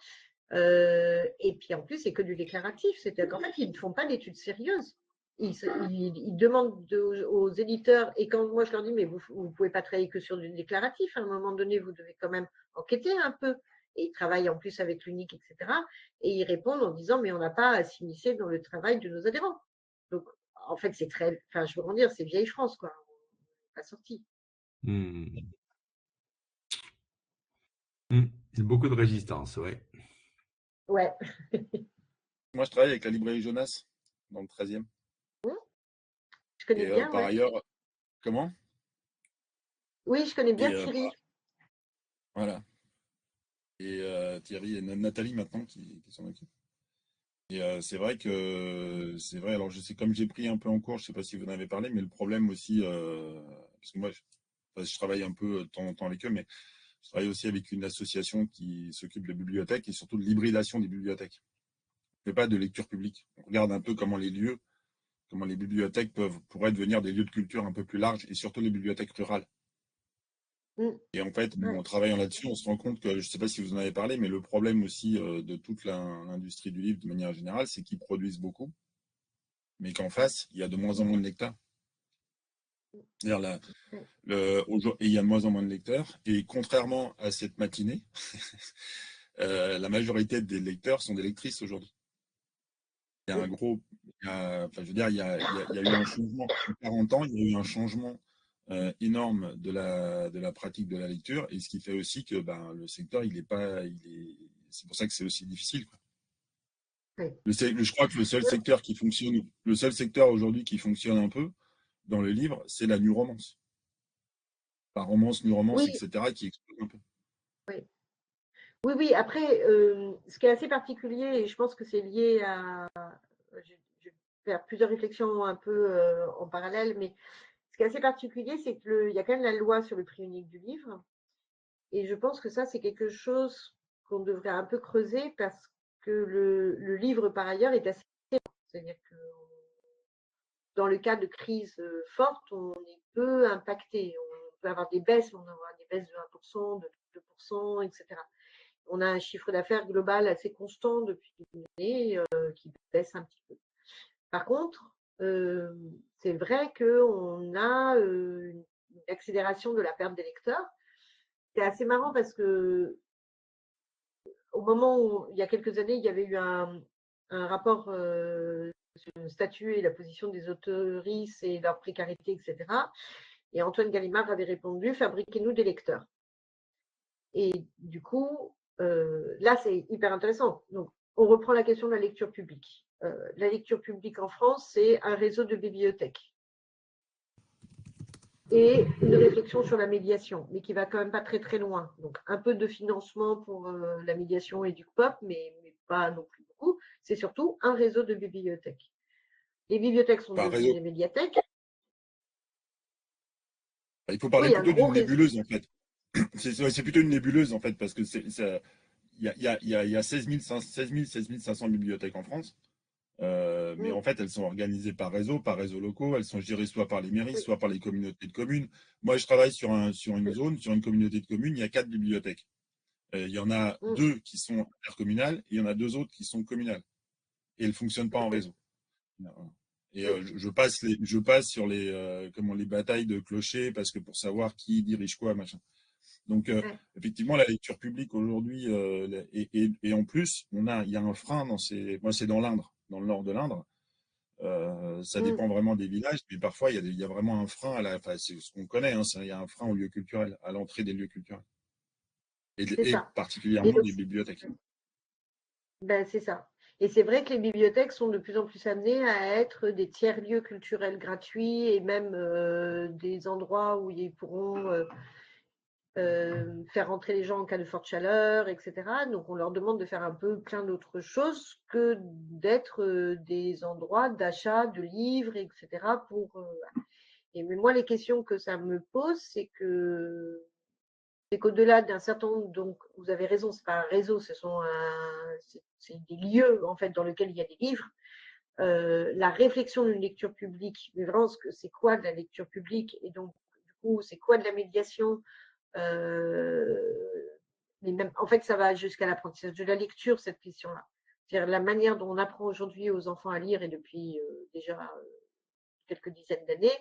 Et puis en plus, c'est que du déclaratif, c'est-à-dire qu'en fait, ils ne font pas d'études sérieuses. Ils demandent aux éditeurs, et quand moi je leur dis, mais vous ne pouvez pas travailler que sur du déclaratif, à un moment donné, vous devez quand même enquêter un peu. Et ils travaillent en plus avec l'UNIC, etc. Et ils répondent en disant, mais on n'a pas à s'immiscer dans le travail de nos adhérents. Donc, en fait, c'est très, enfin, je veux en dire, c'est vieille France, quoi. On n'est pas sorti. hmm. Il y a beaucoup de résistance, oui. Ouais. Moi, je travaille avec la librairie Jonas dans le 13e. Je connais Et bien, par ouais. ailleurs, comment? Oui, je connais Et bien Thierry. voilà. Et Thierry et Nathalie maintenant qui s'en occupent. Et c'est vrai que c'est vrai. Alors je sais, comme j'ai pris un peu en cours, je sais pas si vous en avez parlé, mais le problème aussi, parce que moi je travaille un peu de temps en temps avec eux, mais je travaille aussi avec une association qui s'occupe de bibliothèques et surtout de l'hybridation des bibliothèques. Mais pas de lecture publique. On regarde un peu comment les bibliothèques pourraient devenir des lieux de culture un peu plus larges et surtout les bibliothèques rurales. Mm. Et en fait, Ouais. en travaillant là-dessus, on se rend compte que, je ne sais pas si vous en avez parlé, mais le problème aussi de toute l'industrie du livre de manière générale, c'est qu'ils produisent beaucoup, mais qu'en face, il y a de moins en moins de lecteurs. C'est-à-dire Ouais. et il y a de moins en moins de lecteurs. Et contrairement à cette matinée, la majorité des lecteurs sont des lectrices aujourd'hui. Il y a un gros, enfin, je veux dire, il y a eu un changement. En 40 ans, il y a eu un changement énorme de la pratique de la lecture, et ce qui fait aussi que le secteur, c'est pour ça que c'est aussi difficile, quoi. Ouais. Je crois que le seul secteur aujourd'hui qui fonctionne un peu dans le livre, c'est la new romance. Par romance, new romance, Oui, etc., qui explose un peu. oui. Oui, oui. Après, ce qui est assez particulier, et je pense que c'est lié à, je vais faire plusieurs réflexions un peu en parallèle, mais ce qui est assez particulier, c'est qu'il y a quand même la loi sur le prix unique du livre. Et je pense que ça, c'est quelque chose qu'on devrait un peu creuser parce que le livre, par ailleurs, est assez. C'est-à-dire que dans le cas de crise forte, on est peu impacté. On peut avoir des baisses, on peut avoir des baisses de 1%, de 2%, etc. On a un chiffre d'affaires global assez constant depuis une année qui baisse un petit peu. Par contre, c'est vrai qu'on a une accélération de la perte des lecteurs. C'est assez marrant parce que au moment où, il y a quelques années, il y avait eu un rapport sur le statut et la position des autoristes et leur précarité, etc. Et Antoine Gallimard avait répondu: fabriquez-nous des lecteurs. Et du coup, là, c'est hyper intéressant. Donc, on reprend la question de la lecture publique. La lecture publique en France, c'est un réseau de bibliothèques et une réflexion sur la médiation, mais qui va quand même pas très très loin. Donc, un peu de financement pour la médiation et du pop, mais pas non plus beaucoup. C'est surtout un réseau de bibliothèques. Les bibliothèques sont Par devenues réseau. des médiathèques. Il faut parler Oui, un plutôt gros d'une réseau. nébuleuse, en fait. C'est plutôt une nébuleuse, en fait, parce que il y a 16 500 bibliothèques en France. Mais Mm. en fait, elles sont organisées par réseaux locaux. Elles sont gérées soit par les mairies, Oui, soit par les communautés de communes. Moi, je travaille sur une zone, sur une communauté de communes. Il y a 4 bibliothèques. Il y en a mm. 2 qui sont intercommunales et il y en a 2 autres qui sont communales. Et elles ne fonctionnent pas en réseau. Et Oui, je passe sur les batailles de clochers parce que pour savoir qui dirige quoi, machin. Donc, ouais. effectivement, la lecture publique aujourd'hui, et en plus, il y a un frein moi, c'est dans l'Indre, dans le nord de l'Indre. Ça Mm. dépend vraiment des villages, mais parfois, il y a vraiment un frein enfin, c'est ce qu'on connaît, hein, il y a un frein au lieu culturel, à l'entrée des lieux culturels. C'est Et ça. Et particulièrement donc, des bibliothèques. ben, c'est ça. Et c'est vrai que les bibliothèques sont de plus en plus amenées à être des tiers-lieux culturels gratuits et même des endroits où ils pourront faire rentrer les gens en cas de forte chaleur, etc. Donc on leur demande de faire un peu plein d'autres choses que d'être des endroits d'achat de livres, etc. Et mais moi, les questions que ça me pose, c'est qu'au-delà d'un certain nombre, donc vous avez raison, c'est pas un réseau, c'est des lieux en fait dans lesquels il y a des livres. La réflexion d'une lecture publique, mais vraiment, c'est quoi de la lecture publique et donc du coup, c'est quoi de la médiation mais même, en fait, ça va jusqu'à l'apprentissage de la lecture, cette question-là. C'est-à-dire la manière dont on apprend aujourd'hui aux enfants à lire et depuis déjà quelques dizaines d'années,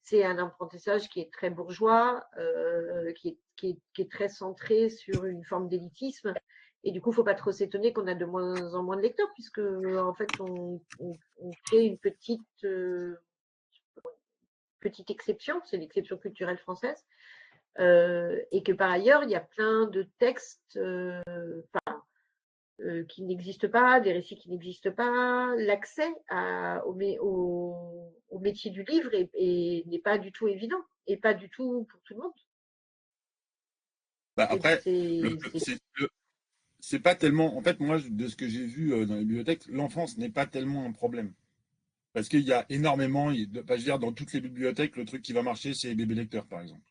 c'est un apprentissage qui est très bourgeois, qui est très centré sur une forme d'élitisme. Et du coup, il ne faut pas trop s'étonner qu'on a de moins en moins de lecteurs, puisque en fait, on crée une petite exception, c'est l'exception culturelle française, et que par ailleurs, il y a plein de textes qui n'existent pas, des récits qui n'existent pas. L'accès au métier du livre n'est pas du tout évident et pas du tout pour tout le monde. Après, C'est, c'est pas tellement. En fait, moi, de ce que j'ai vu dans les bibliothèques, l'enfance n'est pas tellement un problème. Parce qu'il y a énormément, je veux dire, dans toutes les bibliothèques, le truc qui va marcher, c'est les bébés lecteurs, par exemple.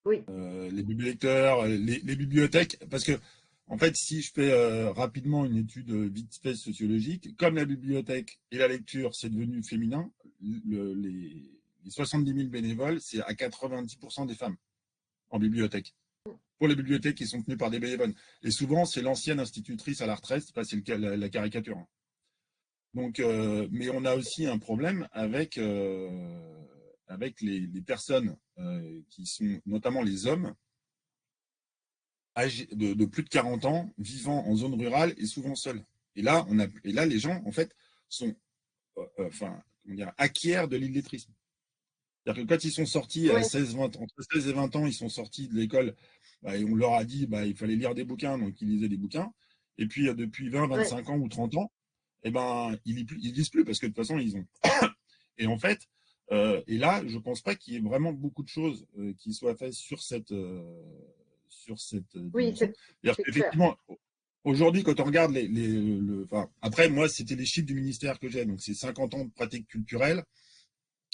oui, Les bébés lecteurs, les bibliothèques, parce que, en fait, si je fais rapidement une étude vite fait sociologique, comme la bibliothèque et la lecture, c'est devenu féminin, les 70 000 bénévoles, c'est à 90% des femmes. en bibliothèque. Pour les bibliothèques qui sont tenues par des bénévoles. Et souvent, c'est l'ancienne institutrice à la retraite, c'est la caricature. Donc, mais on a aussi un problème avec les personnes qui sont, notamment les hommes, âgés de plus de 40 ans, vivant en zone rurale et souvent seuls. Et là, les gens, en fait, sont, acquièrent de l'illettrisme. C'est-à-dire que quand ils sont sortis à 16-20 ans, entre 16 et 20 ans, ils sont sortis de l'école, et on leur a dit il fallait lire des bouquins, donc ils lisaient des bouquins. Et puis, depuis 20, 25 ans ou 30 ans, ils lisent plus parce que de toute façon, ils ont. Et en fait, et là, je pense pas qu'il y ait vraiment beaucoup de choses qui soient faites sur cette dimension. C'est-à-dire qu'effectivement, aujourd'hui, quand on regarde après, moi, c'était les chiffres du ministère que j'ai, donc c'est 50 ans de pratique culturelle,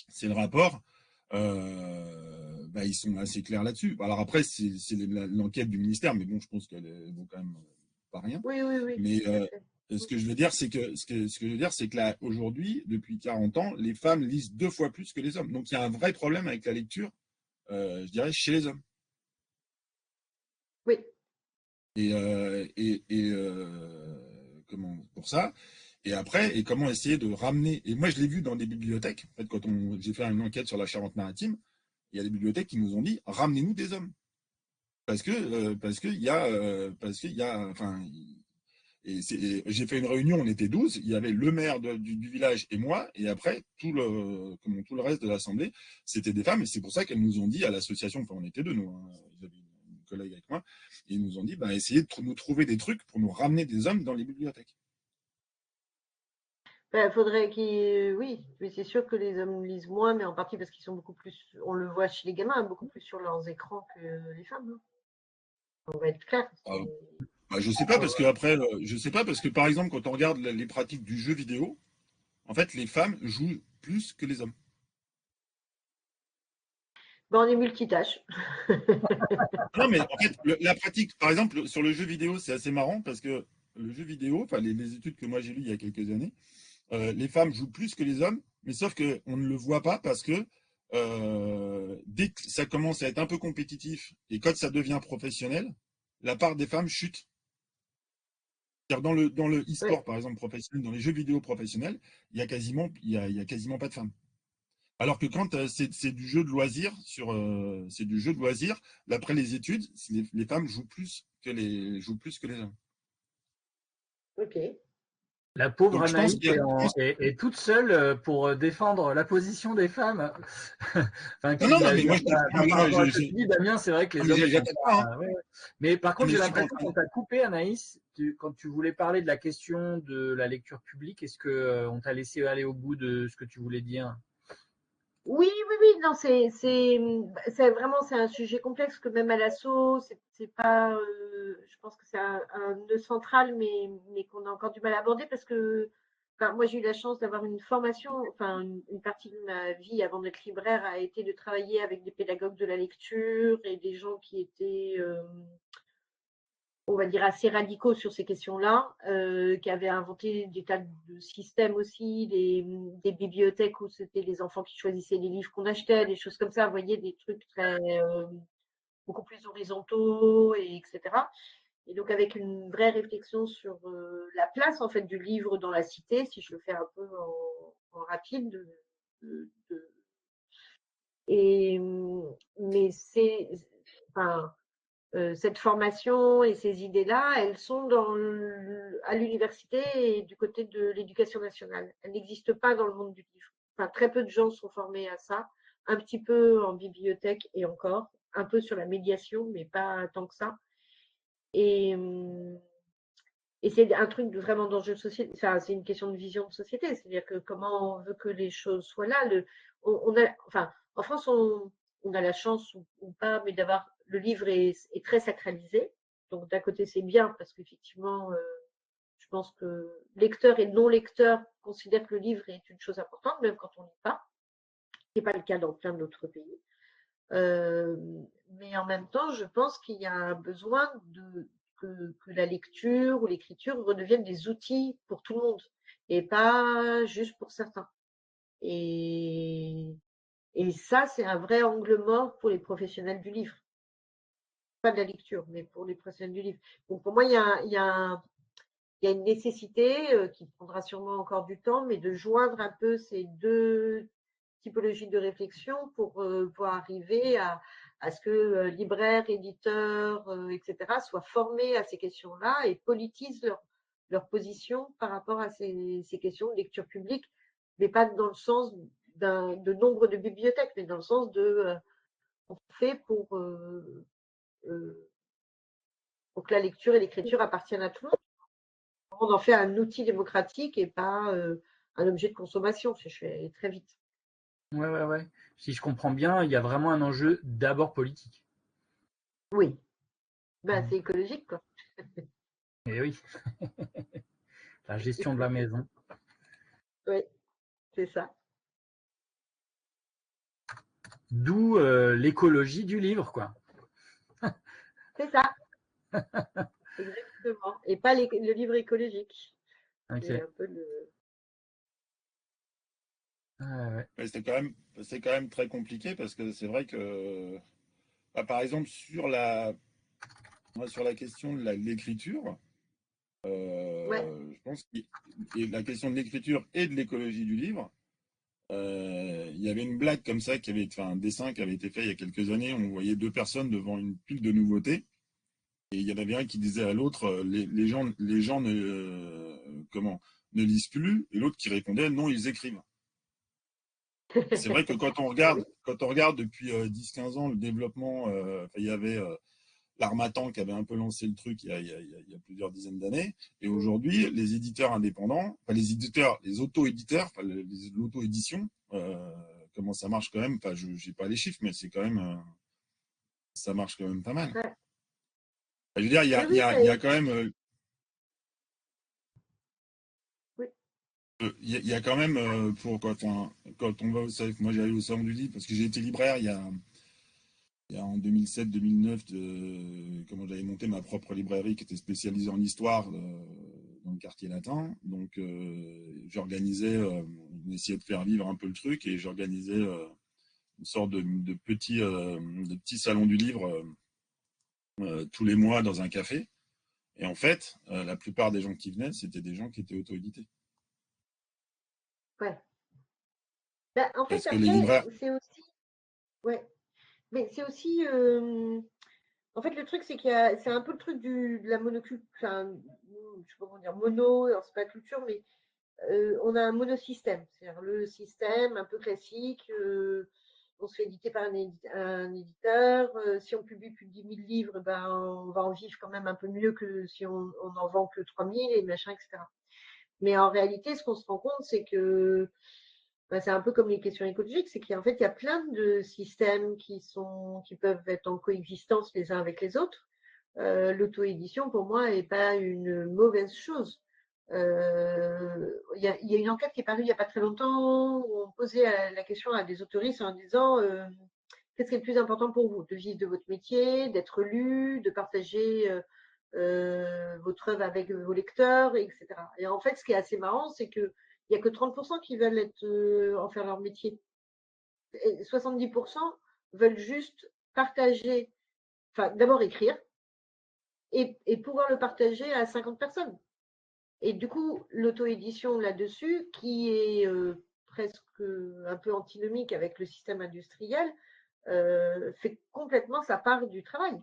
c'est le rapport. Ils sont assez clairs là-dessus. Alors après, c'est l'enquête du ministère, mais bon, je pense qu'elle vaut quand même pas rien. Oui. Mais ce que je veux dire, c'est que là, aujourd'hui, depuis 40 ans, les femmes lisent 2 fois plus que les hommes. Donc il y a un vrai problème avec la lecture, je dirais, chez les hommes. Oui. Comment pour ça. Et après, comment essayer de ramener. Et moi, je l'ai vu dans des bibliothèques. En fait, quand j'ai fait une enquête sur la Charente-Maritime, il y a des bibliothèques qui nous ont dit ramenez-nous des hommes. Parce qu'il y a. J'ai fait une réunion, on était 12, il y avait le maire du village et moi, et après, tout le reste de l'assemblée, c'était des femmes, et c'est pour ça qu'elles nous ont dit à l'association, enfin, on était deux, nous, hein, j'avais une collègue avec moi, et ils nous ont dit, essayez de nous trouver des trucs pour nous ramener des hommes dans les bibliothèques. Faudrait oui, mais c'est sûr que les hommes lisent moins, mais en partie parce qu'ils sont beaucoup plus, on le voit chez les gamins, beaucoup plus sur leurs écrans que les femmes. Hein. On va être clair. Je sais pas parce que après, je sais pas parce que par exemple, quand on regarde les pratiques du jeu vidéo, en fait, les femmes jouent plus que les hommes. On est multitâche. Non, mais en fait, la pratique, par exemple, sur le jeu vidéo, c'est assez marrant parce que le jeu vidéo, enfin les études que moi j'ai lues il y a quelques années, les femmes jouent plus que les hommes, mais sauf qu'on ne le voit pas parce que dès que ça commence à être un peu compétitif et quand ça devient professionnel, la part des femmes chute. Dans le e-sport, par exemple, professionnel, dans les jeux vidéo professionnels, il y a quasiment pas de femmes. Alors que quand c'est du jeu de loisir, c'est du jeu de loisir, d'après les études, les femmes jouent plus que les hommes. Ok. La pauvre Anaïs est toute seule pour défendre la position des femmes. Non, mais moi je dis, Damien, c'est vrai que les hommes. Mais par contre, j'ai l'impression qu'on t'a coupé, Anaïs, quand tu voulais parler de la question de la lecture publique. Est-ce qu'on t'a laissé aller au bout de ce que tu voulais dire? Oui, non, c'est vraiment un sujet complexe que même à l'assaut, c'est pas, je pense que c'est un nœud central, mais qu'on a encore du mal à aborder parce que, moi j'ai eu la chance d'avoir une formation, enfin une partie de ma vie avant d'être libraire a été de travailler avec des pédagogues de la lecture et des gens qui étaient on va dire assez radicaux sur ces questions-là, qui avaient inventé des tas de systèmes aussi, des bibliothèques où c'était les enfants qui choisissaient les livres qu'on achetait, des choses comme ça, vous voyez, des trucs très beaucoup plus horizontaux, etc. Et donc avec une vraie réflexion sur la place en fait du livre dans la cité, si je le fais un peu en rapide, mais c'est, enfin, cette formation et ces idées-là, elles sont à l'université et du côté de l'éducation nationale. Elles n'existent pas dans le monde du livre. Enfin, très peu de gens sont formés à ça, un petit peu en bibliothèque et encore, un peu sur la médiation, mais pas tant que ça. Et c'est un truc de vraiment d'enjeu de société. Enfin, c'est une question de vision de société. C'est-à-dire que comment on veut que les choses soient là. En France, on a la chance ou pas, mais d'avoir le livre est très sacralisé. Donc d'un côté, c'est bien parce qu'effectivement, je pense que lecteurs et non lecteurs considèrent que le livre est une chose importante, même quand on ne lit pas. Ce n'est pas le cas dans plein d'autres pays. Mais en même temps, je pense qu'il y a un besoin que la lecture ou l'écriture redeviennent des outils pour tout le monde et pas juste pour certains. Et ça, c'est un vrai angle mort pour les professionnels du livre. pas de la lecture, mais pour les professionnels du livre. Donc pour moi, il y a une nécessité qui prendra sûrement encore du temps, mais de joindre un peu ces deux typologies de réflexion pour arriver à ce que libraires, éditeurs, etc., soient formés à ces questions-là et politisent leur position par rapport à ces questions de lecture publique, mais pas dans le sens de nombre de bibliothèques, mais dans le sens de on fait pour que la lecture et l'écriture appartiennent à tout le monde. On en fait un outil démocratique et pas un objet de consommation. Je fais très vite. Ouais. Si je comprends bien, il y a vraiment un enjeu d'abord politique. Oui. Ben, c'est écologique, quoi. Et oui. La gestion de la maison. Oui, c'est ça. D'où l'écologie du livre, quoi. C'est ça. Exactement. Et pas le livre écologique. Ok. C'est un peu le. Ouais. Ouais, c'est quand même très compliqué parce que c'est vrai que, par exemple, sur la question de l'écriture, Ouais. je pense que la question de l'écriture et de l'écologie du livre, il y avait une blague comme ça, un dessin qui avait été fait il y a quelques années. On voyait deux personnes devant une pile de nouveautés. Et il y en avait un qui disait à l'autre, les gens ne lisent plus, et l'autre qui répondait, non, ils écrivent. Et c'est vrai que quand on regarde depuis 10-15 ans le développement, il y avait l'Harmattan qui avait un peu lancé le truc il y a plusieurs dizaines d'années, et aujourd'hui, les éditeurs indépendants, les auto-éditeurs, l'auto-édition, comment ça marche quand même, je n'ai pas les chiffres, mais c'est quand même, ça marche quand même pas mal. Ouais. Je veux dire, il y a quand même. Oui. Il y a quand même, quand on va au salon, moi j'allais au salon du livre, parce que j'ai été libraire il y a en 2007-2009, comment j'avais monté ma propre librairie qui était spécialisée en histoire dans le quartier latin. Donc j'organisais, on essayait de faire vivre un peu le truc, et j'organisais une sorte de petit salon du livre tous les mois dans un café. Et en fait, la plupart des gens qui venaient, c'était des gens qui étaient auto-édités. Ouais. Ben, en fait, Parce que les après, libraires. c'est aussi. Ouais. Mais c'est aussi. En fait, le truc, c'est c'est un peu le truc de la monoculture. Enfin, je sais pas comment dire, mono, alors c'est pas culture, mais on a un monosystème. C'est-à-dire le système un peu classique. On se fait éditer par un éditeur. Si on publie plus de 10 000 livres, ben, on va en vivre quand même un peu mieux que si on en vend que 3 000 et machin, etc. Mais en réalité, ce qu'on se rend compte, c'est que c'est un peu comme les questions écologiques, c'est qu'en fait, il y a plein de systèmes qui peuvent être en coexistence les uns avec les autres. L'auto-édition, pour moi, n'est pas une mauvaise chose. Il y a une enquête qui est parue il n'y a pas très longtemps où on posait la question à des autoristes en disant qu'est-ce qui est le plus important pour vous, de vivre de votre métier, d'être lu, de partager votre œuvre avec vos lecteurs, etc. Et en fait, ce qui est assez marrant, c'est qu'il n'y a que 30% qui veulent en faire leur métier. Et 70% veulent juste partager, enfin d'abord écrire et pouvoir le partager à 50 personnes. Et du coup, l'auto-édition là-dessus, qui est presque un peu antinomique avec le système industriel, fait complètement sa part du travail.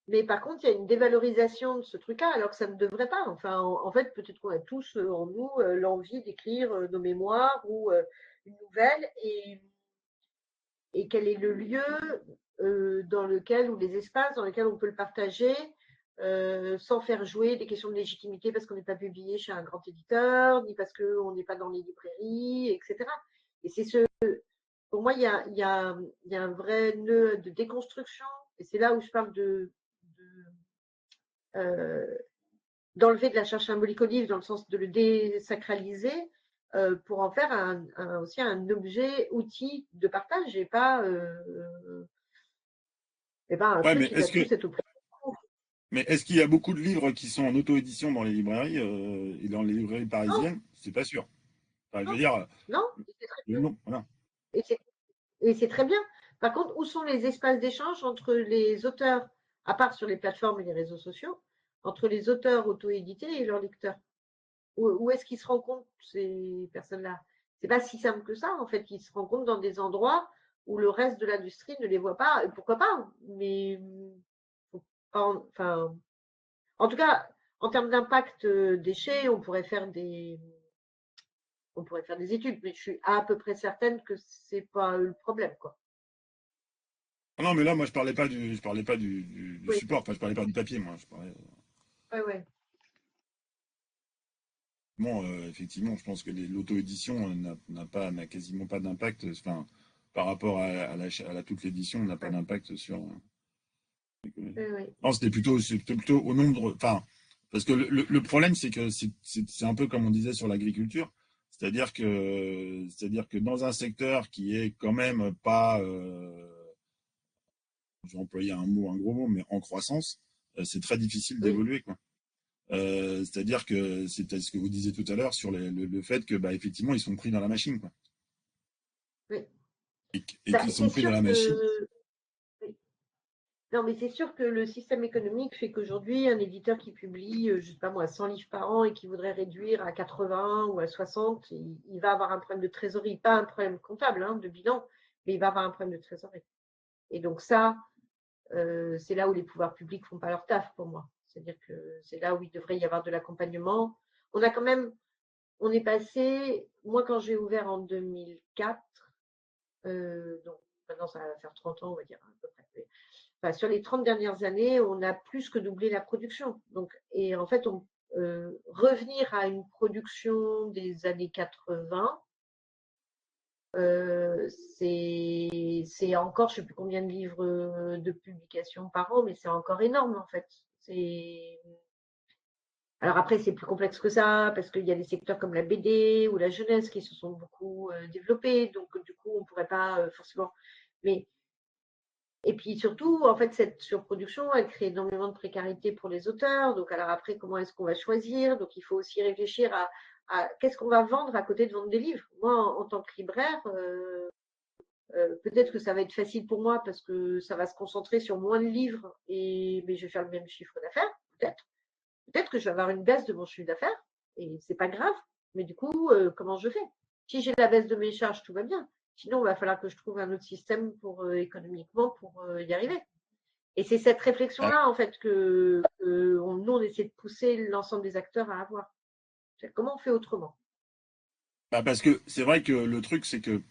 Mais par contre, il y a une dévalorisation de ce truc-là, alors que ça ne devrait pas. Enfin, en fait, peut-être qu'on a tous en nous l'envie d'écrire nos mémoires ou une nouvelle, et quel est le lieu dans lequel, ou les espaces dans lesquels on peut le partager sans faire jouer des questions de légitimité parce qu'on n'est pas publié chez un grand éditeur, ni parce qu'on n'est pas dans les librairies, etc. Et pour moi, il y a un vrai nœud de déconstruction, et c'est là où je parle d'enlever de la charge symbolique au livre dans le sens de le désacraliser pour en faire aussi un objet, outil de partage et pas un Ouais, truc qui va tous être au prix. mais est-ce qu'il y a beaucoup de livres qui sont en auto-édition dans les librairies et dans les librairies parisiennes? C'est pas sûr. Enfin, je veux dire, Non, c'est très bien. non, voilà. Et c'est très bien. Par contre, où sont les espaces d'échange entre les auteurs à part sur les plateformes et les réseaux sociaux, entre les auteurs auto-édités et leurs lecteurs? Où est-ce qu'ils se rencontrent, ces personnes-là? C'est pas si simple que ça, en fait. Ils se rencontrent dans des endroits où le reste de l'industrie ne les voit pas. Et pourquoi pas? Mais enfin, en tout cas, en termes d'impact déchets, on pourrait faire des études, mais je suis à peu près certaine que c'est pas le problème, quoi. Ah non, mais là, moi, je parlais pas du Oui, support. Enfin, je parlais pas du papier, moi. Je parlais. ouais. Bon, effectivement, je pense que l'auto-édition n'a quasiment pas d'impact. Enfin, par rapport à la toute l'édition, n'a pas Ouais. d'impact sur l'économie. Oui. Non, c'était plutôt au nombre. Enfin, parce que le problème, c'est que c'est un peu comme on disait sur l'agriculture, c'est-à-dire que dans un secteur qui est quand même pas, je vais employer un gros mot, mais en croissance, c'est très difficile Oui. d'évoluer, quoi. C'est-à-dire que c'était ce que vous disiez tout à l'heure sur le fait que, bah, effectivement, ils sont pris dans la machine, quoi. Oui. Et qu'ils sont C'est pris dans sûr la machine. que oui. Non, mais c'est sûr que le système économique fait qu'aujourd'hui, un éditeur qui publie, je sais pas moi, 100 livres par an et qui voudrait réduire à 80 ou à 60, il va avoir un problème de trésorerie, pas un problème comptable, hein, de bilan, mais il va avoir un problème de trésorerie. Et donc ça, c'est là où les pouvoirs publics font pas leur taf pour moi. C'est-à-dire que c'est là où il devrait y avoir de l'accompagnement. On est passé, moi quand j'ai ouvert en 2004, donc maintenant ça va faire 30 ans, on va dire à peu près. Enfin, sur les 30 dernières années, on a plus que doublé la production. Donc, et en fait, revenir à une production des années 80, c'est encore, je ne sais plus combien de livres de publication par an, mais c'est encore énorme en fait. Alors après, c'est plus complexe que ça, parce qu'il y a des secteurs comme la BD ou la jeunesse qui se sont beaucoup développés, donc du coup, on ne pourrait pas forcément. Mais et puis surtout, en fait, cette surproduction, elle crée énormément de précarité pour les auteurs. Donc, alors après, comment est-ce qu'on va choisir? Donc, il faut aussi réfléchir à qu'est-ce qu'on va vendre à côté de vendre des livres. Moi, en tant que libraire, peut-être que ça va être facile pour moi parce que ça va se concentrer sur moins de livres, mais je vais faire le même chiffre d'affaires, peut-être. Peut-être que je vais avoir une baisse de mon chiffre d'affaires et c'est pas grave. Mais du coup, comment je fais? Si j'ai la baisse de mes charges, tout va bien. Sinon, il va falloir que je trouve un autre système pour économiquement pour y arriver. Et c'est cette réflexion-là, en fait, nous, on essaie de pousser l'ensemble des acteurs à avoir. Comment on fait autrement? Bah, parce que c'est vrai que le truc, c'est que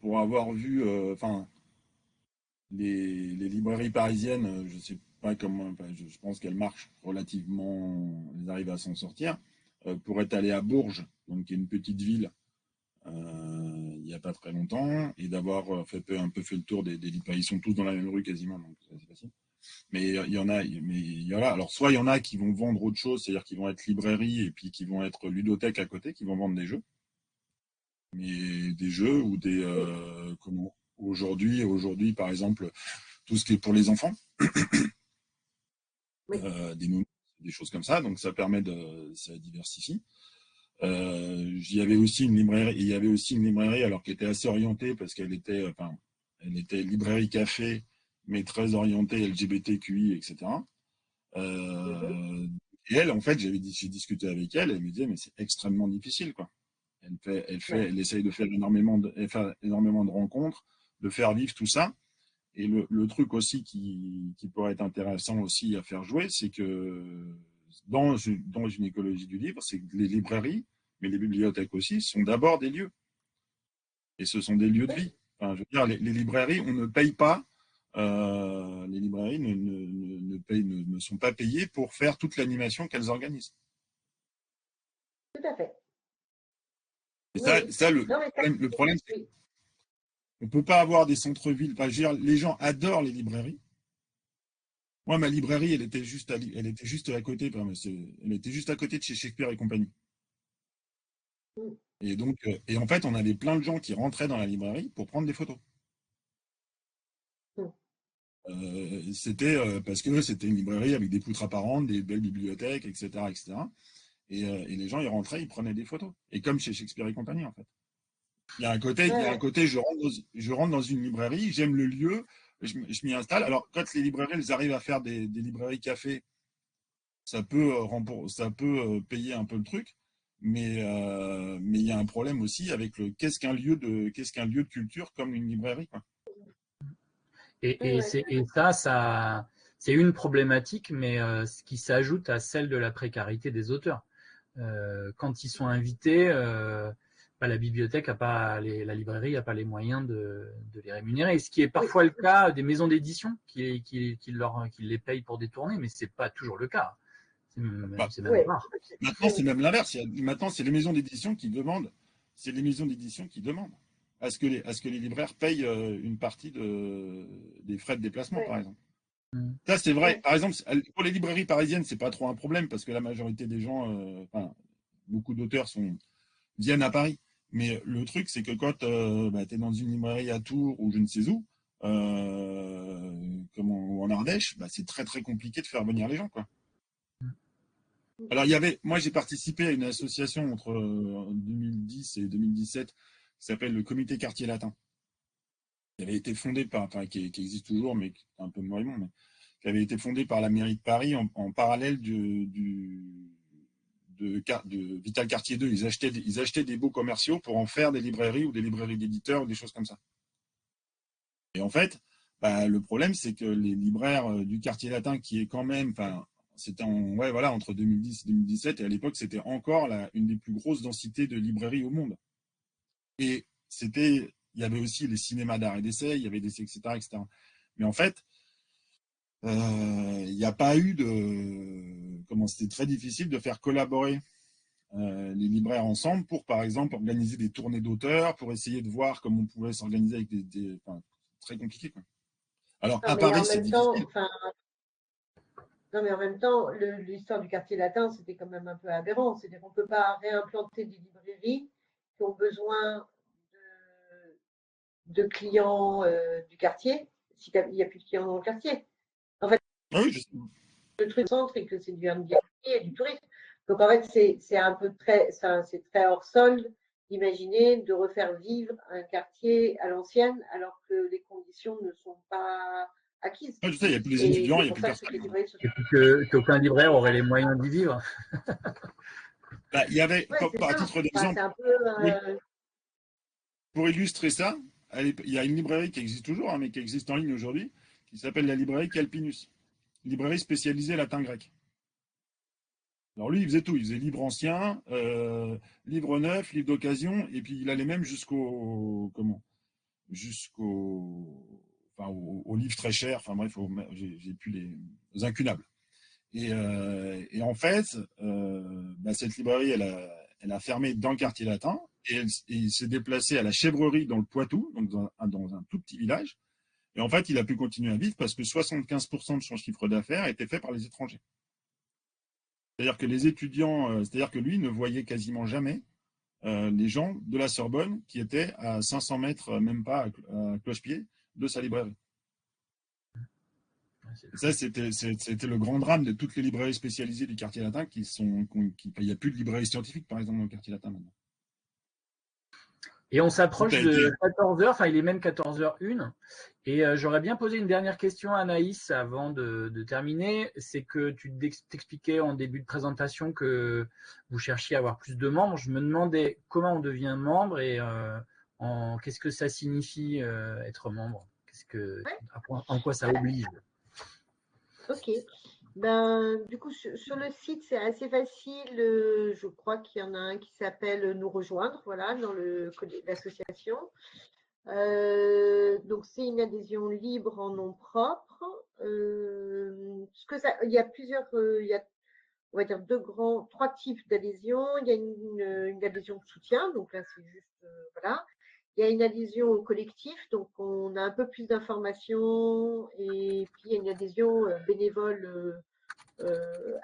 pour avoir vu, enfin, les librairies parisiennes, je sais pas comment, enfin, je pense qu'elles marchent relativement, elles arrivent à s'en sortir. Pour être allé à Bourges, donc qui est une petite ville, il n'y a pas très longtemps, et d'avoir un peu fait le tour des librairies. Ils sont tous dans la même rue quasiment, donc c'est facile. Mais il y en a. Alors, soit il y en a qui vont vendre autre chose, c'est-à-dire qu'ils vont être librairies et puis qui vont être ludothèques à côté, qui vont vendre des jeux. Mais des jeux ou des. Comment aujourd'hui, par exemple, tout ce qui est pour les enfants, Oui. des choses comme ça. Donc, ça permet ça diversifie. Il y avait aussi une librairie, alors qui était assez orientée parce qu'elle était, elle était librairie café, mais très orientée LGBTQI, etc. Et elle, en fait, j'ai discuté avec elle, elle me disait, mais c'est extrêmement difficile, quoi. Elle essaye de faire énormément de rencontres, de faire vivre tout ça. Et le truc aussi qui pourrait être intéressant aussi à faire jouer, c'est que dans une écologie du livre, c'est que les librairies, mais les bibliothèques aussi, sont d'abord des lieux. Et ce sont des lieux de vie. Enfin, je veux dire, les librairies, on ne paye pas. Les librairies ne sont pas payées pour faire toute l'animation qu'elles organisent. Tout à fait. Et Oui. le problème, c'est Oui. qu'on ne peut pas avoir des centres-villes. Enfin, je veux dire, les gens adorent les librairies. Moi, ma librairie, elle était juste à côté. Elle était juste à côté de chez Shakespeare et compagnie. Et donc, et en fait, on avait plein de gens qui rentraient dans la librairie pour prendre des photos. C'était parce que c'était une librairie avec des poutres apparentes, des belles bibliothèques, etc., etc. Et les gens, ils rentraient, ils prenaient des photos. Et comme chez Shakespeare et compagnie, en fait. Il y a un côté, je rentre dans une librairie, j'aime le lieu, je m'y installe. Alors, quand les librairies, elles arrivent à faire des librairies café, ça peut payer un peu le truc, mais il y a un problème aussi avec qu'est-ce qu'un lieu de culture comme une librairie, quoi. Et ça, c'est une problématique, mais ce qui s'ajoute à celle de la précarité des auteurs. Quand ils sont invités, la bibliothèque n'a pas, la librairie n'a pas les moyens de les rémunérer. Ce qui est parfois le cas des maisons d'édition qui les payent pour des tournées, mais c'est pas toujours le cas. C'est même rare. Maintenant, c'est même l'inverse. Maintenant, c'est les maisons d'édition qui demandent. C'est les maisons d'édition qui demandent à ce que les libraires payent une partie des frais de déplacement, par exemple. Ça, c'est vrai. Par exemple, pour les librairies parisiennes, c'est pas trop un problème parce que la majorité des gens, beaucoup d'auteurs viennent à Paris. Mais le truc, c'est que quand tu es dans une librairie à Tours ou je ne sais où, ou en Ardèche, c'est très très compliqué de faire venir les gens, quoi. Alors, moi, j'ai participé à une association entre 2010 et 2017 qui s'appelle le Comité Quartier Latin. Qui avait été fondé qui existe toujours, mais qui est un peu moribond, mais qui avait été fondé par la mairie de Paris en parallèle de Vital Quartier 2. Ils achetaient des baux commerciaux pour en faire des librairies ou des librairies d'éditeurs ou des choses comme ça. Et en fait, le problème, c'est que les libraires du Quartier Latin, qui est quand même, c'était entre 2010 et 2017, et à l'époque, c'était encore une des plus grosses densités de librairies au monde. Et il y avait aussi les cinémas d'art et d'essai, il y avait etc., etc. Mais en fait, il n'y a pas eu c'était très difficile de faire collaborer les libraires ensemble pour, par exemple, organiser des tournées d'auteurs, pour essayer de voir comment on pouvait s'organiser avec très compliqué, quoi. Alors, à Paris, c'est difficile. Non, mais en même temps, l'histoire du Quartier Latin, c'était quand même un peu aberrant. C'est-à-dire qu'on ne peut pas réimplanter des librairies qui ont besoin de clients du quartier s'il n'y a plus de clients dans le quartier. En fait, le truc centre est que c'est du Airbnb et du tourisme. Donc, en fait, c'est un peu c'est très hors solde d'imaginer de refaire vivre un quartier à l'ancienne alors que les conditions ne sont pas acquises. Je sais, il n'y a plus les étudiants, il n'y a plus personne. Qu'aucun libraire aurait les moyens d'y vivre. Il y avait, à titre d'exemple, pour illustrer ça, il y a une librairie qui existe toujours, mais qui existe en ligne aujourd'hui, qui s'appelle la librairie Calpinus. Librairie spécialisée latin-grec. Alors lui, il faisait tout. Il faisait livre ancien, livre neuf, livre d'occasion, et puis il allait même jusqu'au livre très cher. Enfin bref, j'ai plus les incunables. Et en fait, cette librairie, elle a fermé dans le quartier latin, et il s'est déplacé à la Chèvrerie dans le Poitou, donc dans un tout petit village. Et en fait, il a pu continuer à vivre parce que 75% de son chiffre d'affaires était fait par les étrangers. C'est-à-dire que les étudiants, c'est-à-dire que lui ne voyait quasiment jamais les gens de la Sorbonne qui étaient à 500 mètres, même pas à cloche-pied, de sa librairie. Et ça, c'était le grand drame de toutes les librairies spécialisées du quartier latin il n'y a plus de librairie scientifique, par exemple, dans le quartier latin maintenant. Et on s'approche de 14h, enfin il est même 14h01. Et j'aurais bien posé une dernière question à Anaïs avant de terminer. C'est que tu t'expliquais en début de présentation que vous cherchiez à avoir plus de membres. Je me demandais comment on devient membre et qu'est-ce que ça signifie être membre, en quoi ça oblige. Ok. Du coup, sur le site, c'est assez facile. Je crois qu'il y en a un qui s'appelle Nous rejoindre, voilà, dans l'association. Donc, c'est une adhésion libre en nom propre. Il y a plusieurs, on va dire trois types d'adhésion. Il y a une adhésion de soutien, donc là, c'est juste, voilà. Il y a une adhésion au collectif, donc on a un peu plus d'informations, et puis il y a une adhésion bénévole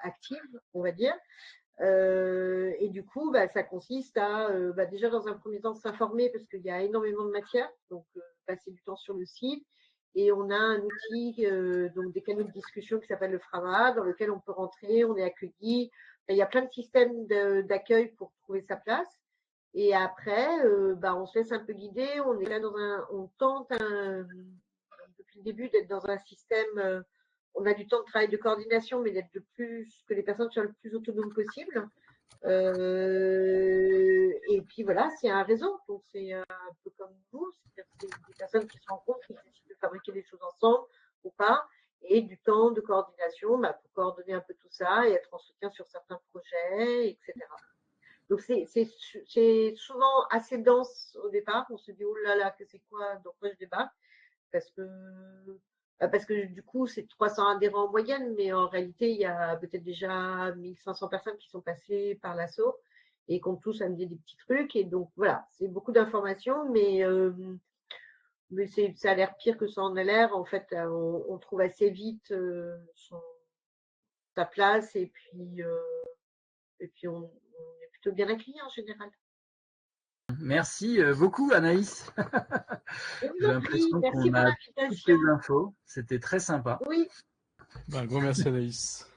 active, on va dire. Et du coup, ça consiste à déjà dans un premier temps s'informer parce qu'il y a énormément de matière, donc passer du temps sur le site. Et on a un outil, donc des canaux de discussion qui s'appelle le Frama, dans lequel on peut rentrer, on est accueilli. Il y a plein de systèmes d'accueil pour trouver sa place. Et après, on se laisse un peu guider. On est là on tente depuis depuis le début d'être dans un système, on a du temps de travail de coordination, mais d'être que les personnes soient le plus autonomes possible. Et puis voilà, c'est un réseau, donc c'est un peu comme vous, c'est des personnes qui se rencontrent, qui décident de fabriquer des choses ensemble ou pas, et du temps de coordination pour coordonner un peu tout ça et être en soutien sur certains projets, etc. Donc c'est souvent assez dense au départ, on se dit oh là là, que c'est quoi, donc moi je débarque, parce que du coup, c'est 300 adhérents en moyenne, mais en réalité, il y a peut-être déjà 1500 personnes qui sont passées par l'assaut et qui ont tous amené des petits trucs. Et donc, voilà, c'est beaucoup d'informations, mais ça a l'air pire que ça en a l'air. En fait, on trouve assez vite sa place et puis on est plutôt bien accueillis en général. Merci beaucoup, Anaïs. J'ai l'impression qu'on a toutes les infos. C'était très sympa. Oui. Un grand merci, Anaïs.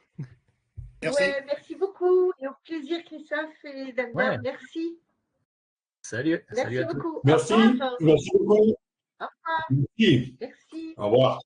Merci. Ouais, merci beaucoup. Et au plaisir, Christophe et Damien. Ouais. Merci. Salut. Merci Salut à tous. beaucoup. Merci. Au revoir. Merci beaucoup. Au revoir. Merci. Merci. Au revoir.